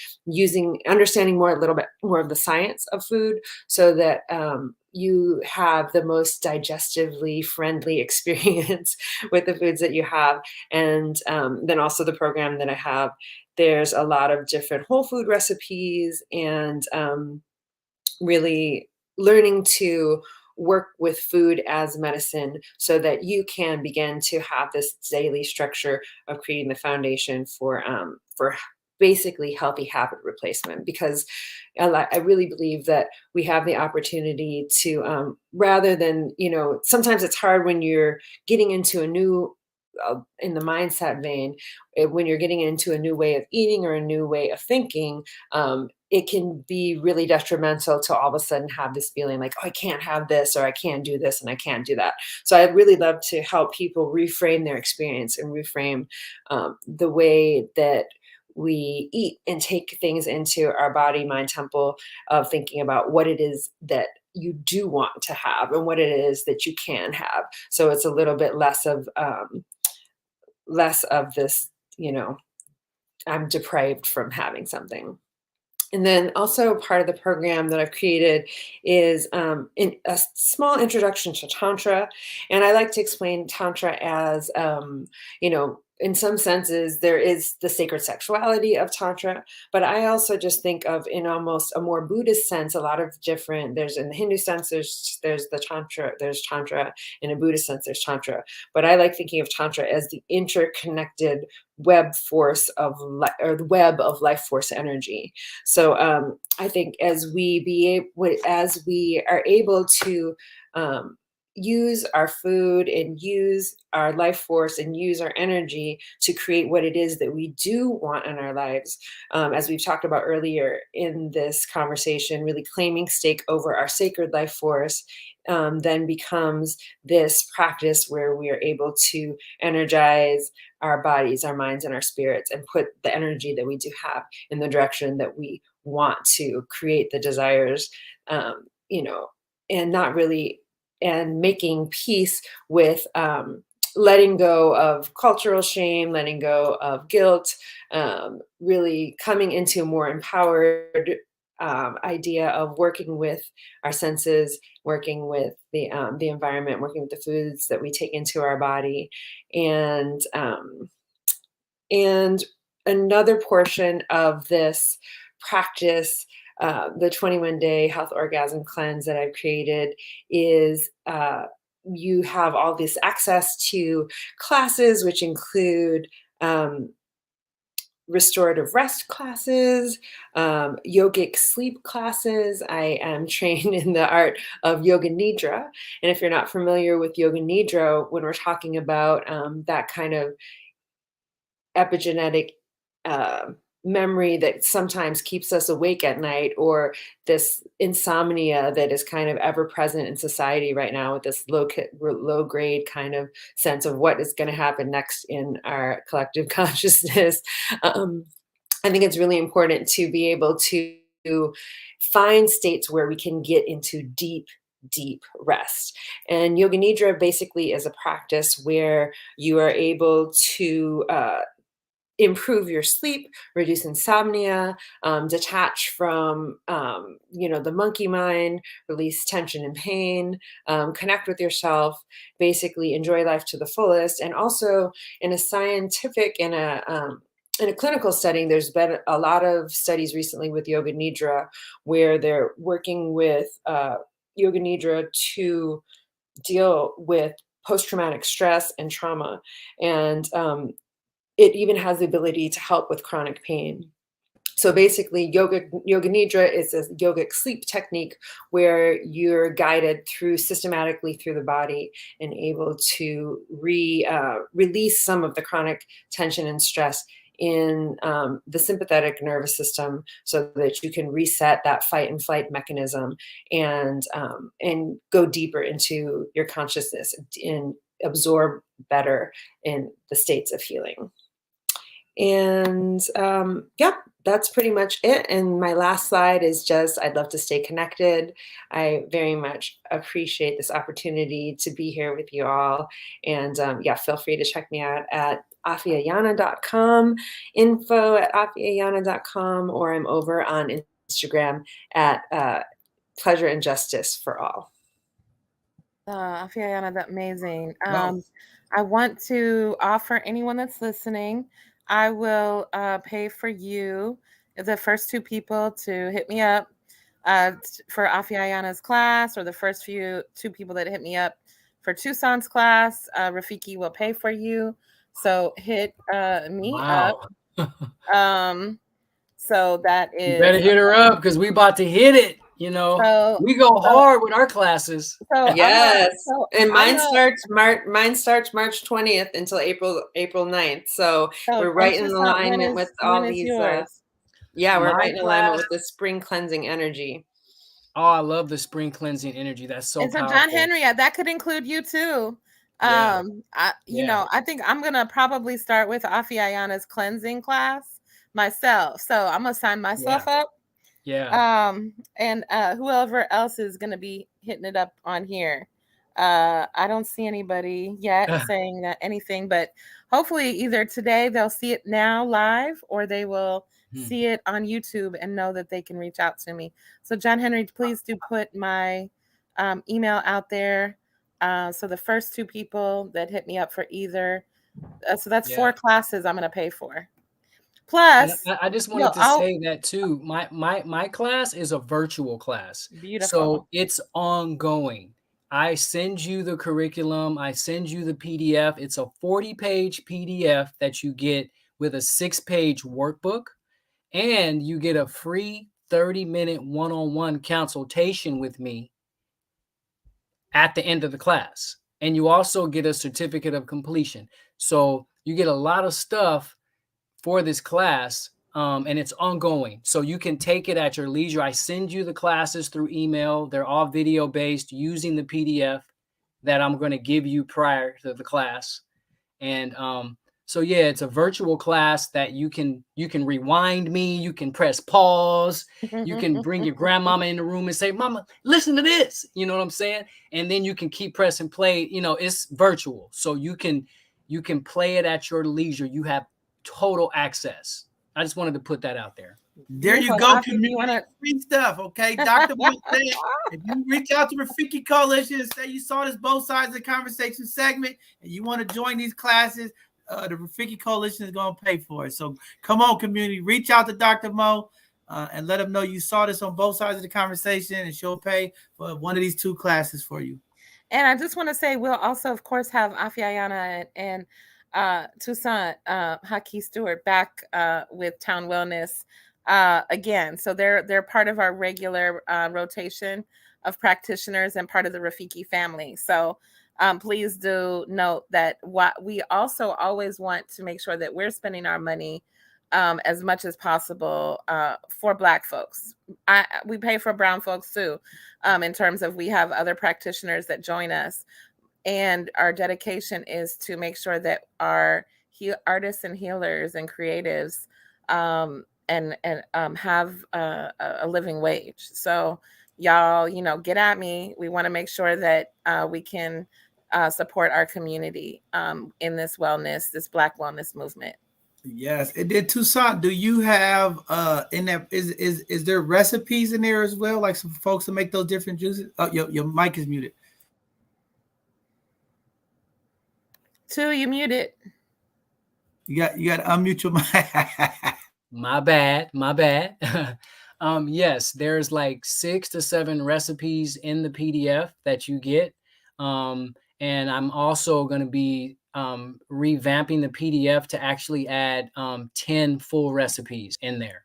understanding a little bit more of the science of food, so that you have the most digestively friendly experience with the foods that you have. And then also the program that I have, there's a lot of different whole food recipes, and really learning to work with food as medicine so that you can begin to have this daily structure of creating the foundation for basically healthy habit replacement. Because I really believe that we have the opportunity to, rather than, sometimes it's hard when you're getting into a new, in the mindset vein, when you're getting into a new way of eating or a new way of thinking, it can be really detrimental to all of a sudden have this feeling like, oh, I can't have this, or I can't do this, and I can't do that. So I really love to help people reframe their experience and reframe the way that we eat and take things into our body, mind, temple, of thinking about what it is that you do want to have and what it is that you can have. So it's a little bit less of this, I'm deprived from having something. And then also part of the program that I've created is in a small introduction to Tantra. And I like to explain Tantra as, in some senses, there is the sacred sexuality of Tantra, but I also just think of, in almost a more Buddhist sense, a lot of different, there's in the Hindu sense, there's Tantra, in a Buddhist sense, there's Tantra. But I like thinking of Tantra as the interconnected web of life force energy. So I think as we are able to use our food and use our life force and use our energy to create what it is that we do want in our lives, as we've talked about earlier in this conversation, really claiming stake over our sacred life force, then becomes this practice where we are able to energize our bodies, our minds, and our spirits, and put the energy that we do have in the direction that we want to create the desires, and not really, and making peace with letting go of cultural shame, letting go of guilt, really coming into a more empowered idea of working with our senses, working with the environment, working with the foods that we take into our body. And another portion of this practice, the 21-day health orgasm cleanse that I've created, is you have all this access to classes, which include restorative rest classes, yogic sleep classes. I am trained in the art of yoga nidra. And if you're not familiar with yoga nidra, when we're talking about that kind of epigenetic memory that sometimes keeps us awake at night, or this insomnia that is kind of ever present in society right now, with this low grade kind of sense of what is going to happen next in our collective consciousness. I think it's really important to be able to find states where we can get into deep deep rest. And Yoga Nidra basically is a practice where you are able to improve your sleep, reduce insomnia, detach from, the monkey mind, release tension and pain, connect with yourself, basically enjoy life to the fullest. And also in a scientific and in a clinical setting, there's been a lot of studies recently with Yoga Nidra where they're working with Yoga Nidra to deal with post-traumatic stress and trauma. And it even has the ability to help with chronic pain. So basically, Yoga Nidra is a yogic sleep technique where you're guided systematically through the body and able to release some of the chronic tension and stress in the sympathetic nervous system, so that you can reset that fight and flight mechanism and go deeper into your consciousness and absorb better in the states of healing. And that's pretty much it. And my last slide is just, I'd love to stay connected. I very much appreciate this opportunity to be here with you all. And feel free to check me out at Afiyayana.com, info@Afiyayana.com, or I'm over on Instagram at Pleasure and Justice for All. Afiyayana, that's amazing. Wow. I want to offer anyone that's listening, I will pay for you, the first 2 people to hit me up for Afiyayana's class, or the first 2 people that hit me up for Tucson's class. Rafiki will pay for you. So hit me up. So that is. You better hit her up, because we about to hit it. We go hard with our classes. Yes, and mine starts March 20th until April 9th. So we're right in alignment with all these. We're right in alignment with the spring cleansing energy. Oh, I love the spring cleansing energy. That's so powerful. John Henry, that could include you too. I think I'm gonna probably start with Afiyayana's cleansing class myself. So I'm gonna sign myself up. Yeah. And whoever else is gonna be hitting it up on here. I don't see anybody yet saying anything, but hopefully either today they'll see it now live, or they will see it on YouTube and know that they can reach out to me. So John Henry, please do put my email out there. So the first 2 people that hit me up for either, so that's 4 classes I'm gonna pay for. Plus, I just wanted to say that too. My class is a virtual class. Beautiful. So it's ongoing. I send you the curriculum. I send you the PDF. It's a 40-page PDF that you get with a 6-page workbook, and you get a free 30-minute one-on-one consultation with me at the end of the class. And you also get a certificate of completion. So you get a lot of stuff for this class, and it's ongoing. So you can take it at your leisure. I send you the classes through email. They're all video based using the PDF that I'm going to give you prior to the class. And it's a virtual class that you can rewind me. You can press pause. You can bring your grandmama in the room and say, "Mama, listen to this." You know what I'm saying? And then you can keep pressing play. It's virtual. So you can play it at your leisure. You have total access. I just wanted to put that out there. There you go, community free stuff, okay? Dr. Mo said, if you reach out to Rafiki Coalition and say you saw this Both Sides of the Conversation segment and you want to join these classes, the Rafiki Coalition is going to pay for it. So come on, community, reach out to Dr. Mo and let them know you saw this on Both Sides of the Conversation, and she'll pay for one of these 2 classes for you. And I just want to say, we'll also, of course, have Afiyayana and Tucson Haki Stewart back with Town Wellness again. So they're part of our regular rotation of practitioners and part of the Rafiki family. So please do note that what we also always want to make sure that we're spending our money as much as possible for Black folks. We pay for brown folks too, in terms of we have other practitioners that join us. And our dedication is to make sure that our artists and healers and creatives have a living wage. So, y'all, get at me. We want to make sure that we can support our community in this Black wellness movement. Yes, it did. Toussaint, do you have in there is there recipes in there as well, like some folks to make those different juices? Oh, your mic is muted. Two, you muted. You got to unmute your mic. My bad. Yes, there's like 6 to 7 recipes in the PDF that you get. And I'm also going to be revamping the PDF to actually add 10 full recipes in there.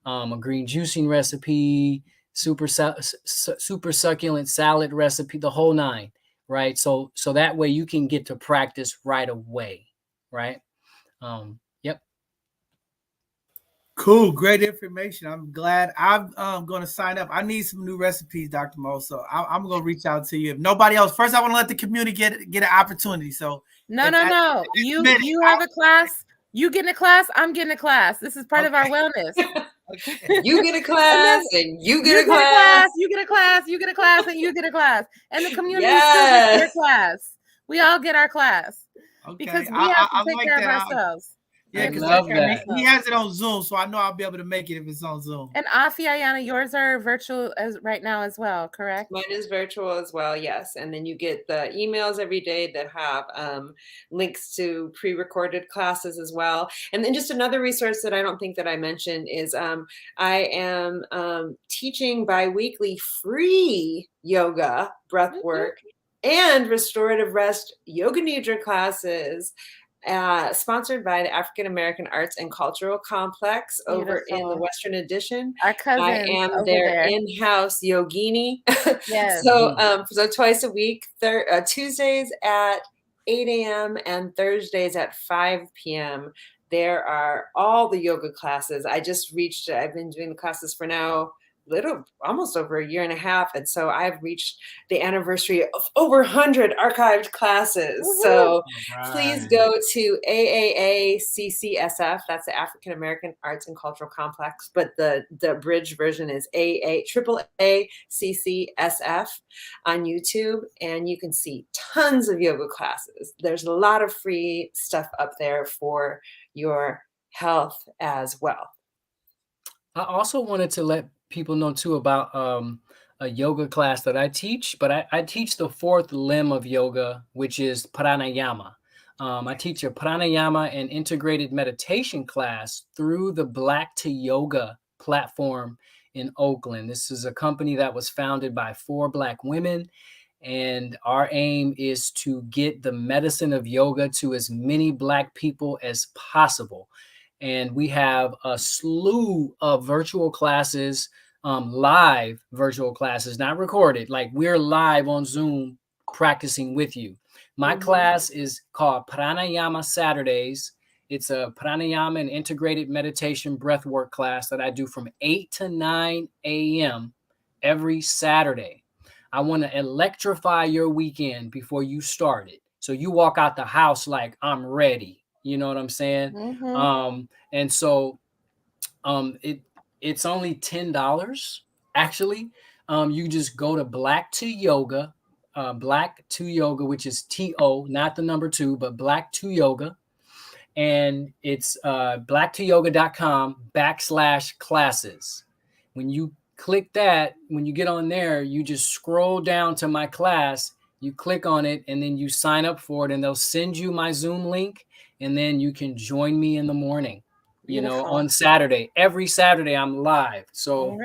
A green juicing recipe, super succulent salad recipe, the whole 9, right? So that way you can get to practice right away, right? Yep. Cool, great information. I'm glad. I'm going to sign up. I need some new recipes, Dr. Mo. So I'm going to reach out to you. If nobody else, first I want to let the community get an opportunity. So no. You have a class. You get in a class. I'm getting a class. This is part of our wellness. Okay. You get a class, and you get a class. You get a class. You get a class, and you get a class, and the community still gets their class. We all get our class because we have to take care of ourselves. Yeah, because he has it on Zoom, so I know I'll be able to make it if it's on Zoom. And Afiyayana, yours are virtual right now as well, correct? Mine is virtual as well, yes. And then you get the emails every day that have links to pre-recorded classes as well. And then just another resource that I don't think that I mentioned is I am teaching bi-weekly free yoga, breath work, and restorative rest yoga nidra classes. Sponsored by the African American Arts and Cultural Complex over in the Western Addition. Our cousins I am their in-house yogini. Yes. So twice a week, Tuesdays at 8 a.m. and Thursdays at 5 p.m. There are all the yoga classes. I've been doing the classes for now almost over a year and a half. And so I've reached the anniversary of over 100 archived classes. Mm-hmm. So please go to AAACCSF. That's the African American Arts and Cultural Complex. But the abridged version is AAACCSF on YouTube. And you can see tons of yoga classes. There's a lot of free stuff up there for your health as well. I also wanted to let people know too about a yoga class that I teach, but I teach the 4th limb of yoga, which is pranayama. I teach a pranayama and integrated meditation class through the Black to Yoga platform in Oakland. This is a company that was founded by 4 Black women, and our aim is to get the medicine of yoga to as many Black people as possible. And we have a slew of virtual classes, live virtual classes, not recorded. Like we're live on Zoom practicing with you. My class is called Pranayama Saturdays. It's a pranayama and integrated meditation breathwork class that I do from 8 to 9 a.m. every Saturday. I want to electrify your weekend before you start it. So you walk out the house like, I'm ready. You know what I'm saying? Mm-hmm. And so it's only $10 actually. You just go to Black to Yoga, which is TO, not the number 2, but Black to Yoga. And it's blacktoyoga.com/classes. When you click that, when you get on there, you just scroll down to my class, you click on it, and then you sign up for it, and they'll send you my Zoom link. And then you can join me in the morning, on Saturday. Every Saturday I'm live. So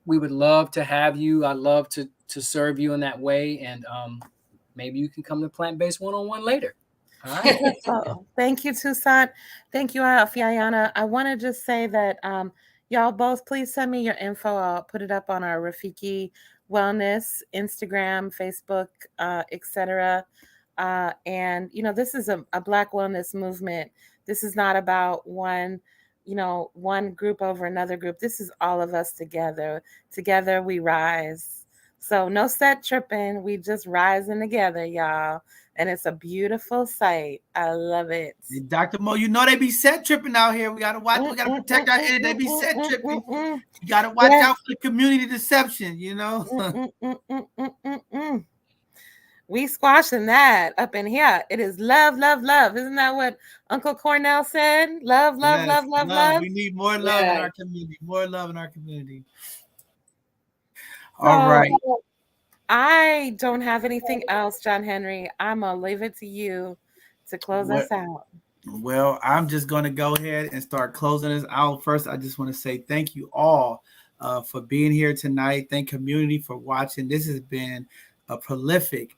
we would love to have you. I'd love to serve you in that way. And maybe you can come to Plant-Based One-on-One later. All right. Thank you, Toussaint. Thank you, Afiyayana. I want to just say that y'all both, please send me your info. I'll put it up on our Rafiki Wellness, Instagram, Facebook, etc. And, this is a Black wellness movement. This is not about one group over another group. This is all of us together. Together we rise. So no set tripping. We just rising together, y'all. and it's a beautiful sight. I love it. Hey, Dr. Mo, you know they be set tripping out here. We gotta watch. We gotta protect our energy. They be set tripping. You gotta watch out for the community deception. You know. We squashing that up in here. It is love, love, love. Isn't that what Uncle Cornell said? Love, love, Yes, love, love, love. We need more love in our community. More love in our community. So, all right. I don't have anything else, John Henry. I'm gonna leave it to you to close us out. Well, I'm just going to go ahead and start closing us out. First, I just want to say thank you all for being here tonight. Thank community for watching. This has been a prolific,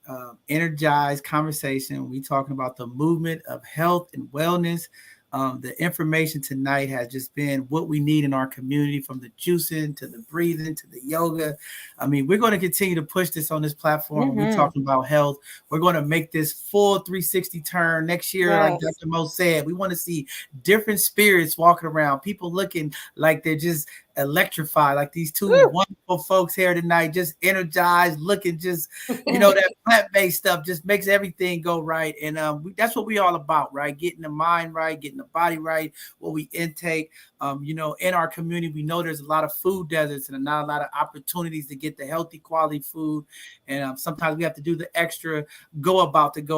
energized conversation. We talking about the movement of health and wellness. The information tonight has just been what we need in our community, from the juicing to the breathing to the yoga. I mean, we're going to continue to push this on this platform. We're talking about health. We're going to make this full 360 turn next year. Yes. Like Dr. Mo said, we want to see different spirits walking around, people looking like they're just electrified, like these two wonderful folks here tonight, just energized, looking just, that plant-based stuff just makes everything go right. And that's what we all about, right? Getting the mind right, getting the body right, what we intake. In our community, we know there's a lot of food deserts and not a lot of opportunities to get the healthy quality food. And sometimes we have to do the extra go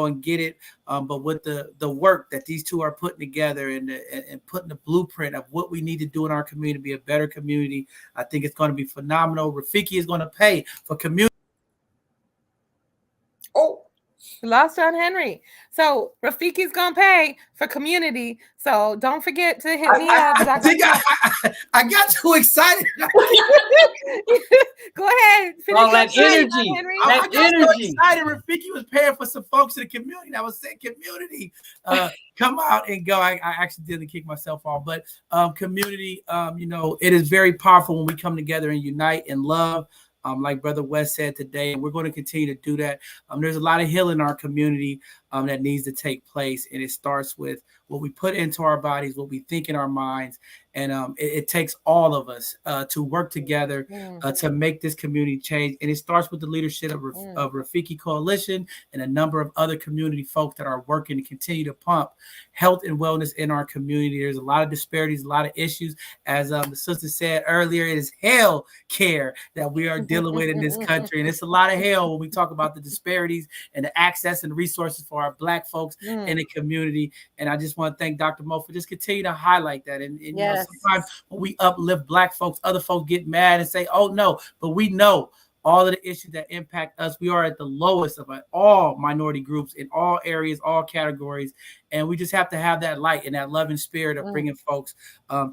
and get it. But with the work that these two are putting together and putting the blueprint of what we need to do in our community to be a better community, I think it's going to be phenomenal. Rafiki is going to pay for community. Lost John Henry. So Rafiki's gonna pay for community. So don't forget to hit me up. I got too excited. Go ahead. All that energy. I got so excited. Rafiki was paying for some folks in the community. I was saying, community, come out and go. I accidentally kicked myself off, but community, it is very powerful when we come together and unite in love. Like Brother West said today, and we're going to continue to do that. There's a lot of healing in our community that needs to take place, and it starts with what we put into our bodies, what we think in our minds, and it takes all of us to work together to make this community change. And it starts with the leadership of Rafiki Coalition and a number of other community folks that are working to continue to pump health and wellness in our community. There's a lot of disparities, a lot of issues. As the sister said earlier, it is hell care that we are dealing with in this country. And it's a lot of hell when we talk about the disparities and the access and resources for our Black folks in the community. And I just want to thank Dr. Mo for just continue to highlight that. And sometimes when we uplift Black folks, other folks get mad and say, oh no, but we know all of the issues that impact us. We are at the lowest of all minority groups in all areas, all categories. And we just have to have that light and that loving spirit of bringing folks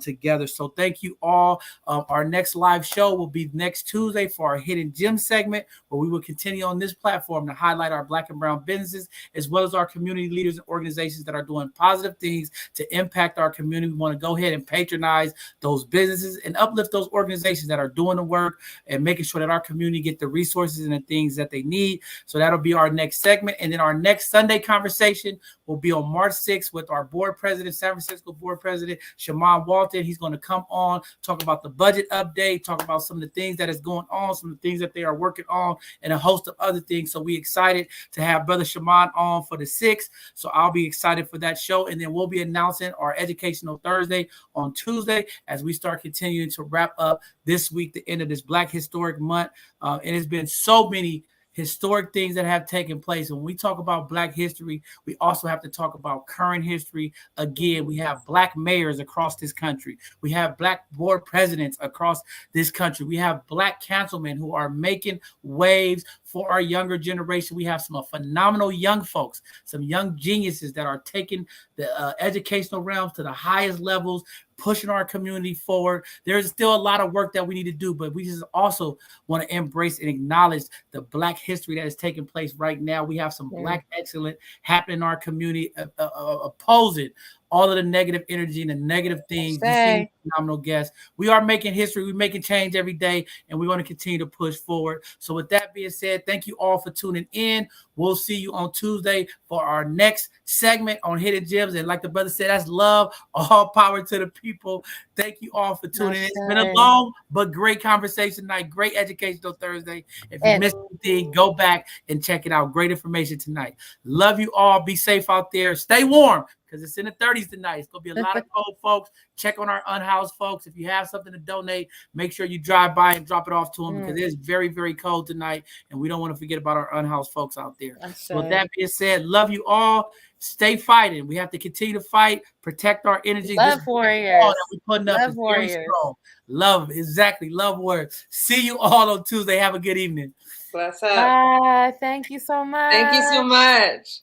together. So thank you all. Our next live show will be next Tuesday for our Hidden Gem segment, where we will continue on this platform to highlight our Black and brown businesses, as well as our community leaders and organizations that are doing positive things to impact our community. We want to go ahead and patronize those businesses and uplift those organizations that are doing the work and making sure that our community get the resources and the things that they need. So that'll be our next segment. And then our next Sunday conversation will be on March 6th with our board president, San Francisco board president, Shaman Walton. He's going to come on, talk about the budget update, talk about some of the things that is going on, some of the things that they are working on, and a host of other things. So we excited to have Brother Shaman on for the 6th. So I'll be excited for that show. And then we'll be announcing our Educational Thursday on Tuesday as we start continuing to wrap up this week, the end of this Black Historic Month. And it's been so many historic things that have taken place. When we talk about Black history, we also have to talk about current history. Again, we have Black mayors across this country. We have Black board presidents across this country. We have Black councilmen who are making waves for our younger generation. We have some phenomenal young folks, some young geniuses that are taking the educational realms to the highest levels, pushing our community forward. There's still a lot of work that we need to do, but we just also want to embrace and acknowledge the Black history that is taking place right now. We have some Black excellence happening in our community, opposing all of the negative energy and the negative things. You've seen phenomenal guests. We are making history. We're making change every day, and we want to continue to push forward. So with that being said, thank you all for tuning in. We'll see you on Tuesday for our next segment on Hidden Gems. And like the brother said, that's love. All power to the people. Thank you all for tuning in. It's been a long but great conversation tonight. Great educational Thursday. If you missed anything, go back and check it out. Great information tonight. Love you all. Be safe out there. Stay warm, because it's in the 30s tonight. It's going to be a lot of cold folks. Check on our unhoused folks. If you have something to donate, make sure you drive by and drop it off to them, because it is very, very cold tonight, and we don't want to forget about our unhoused folks out there. So with that being said, love you all. Stay fighting. We have to continue to fight, protect our energy. Love warriors. That we're putting up love is warriors. Very strong. Love, exactly. Love words. See you all on Tuesday. Have a good evening. Bless up. Bye. Thank you so much. Thank you so much.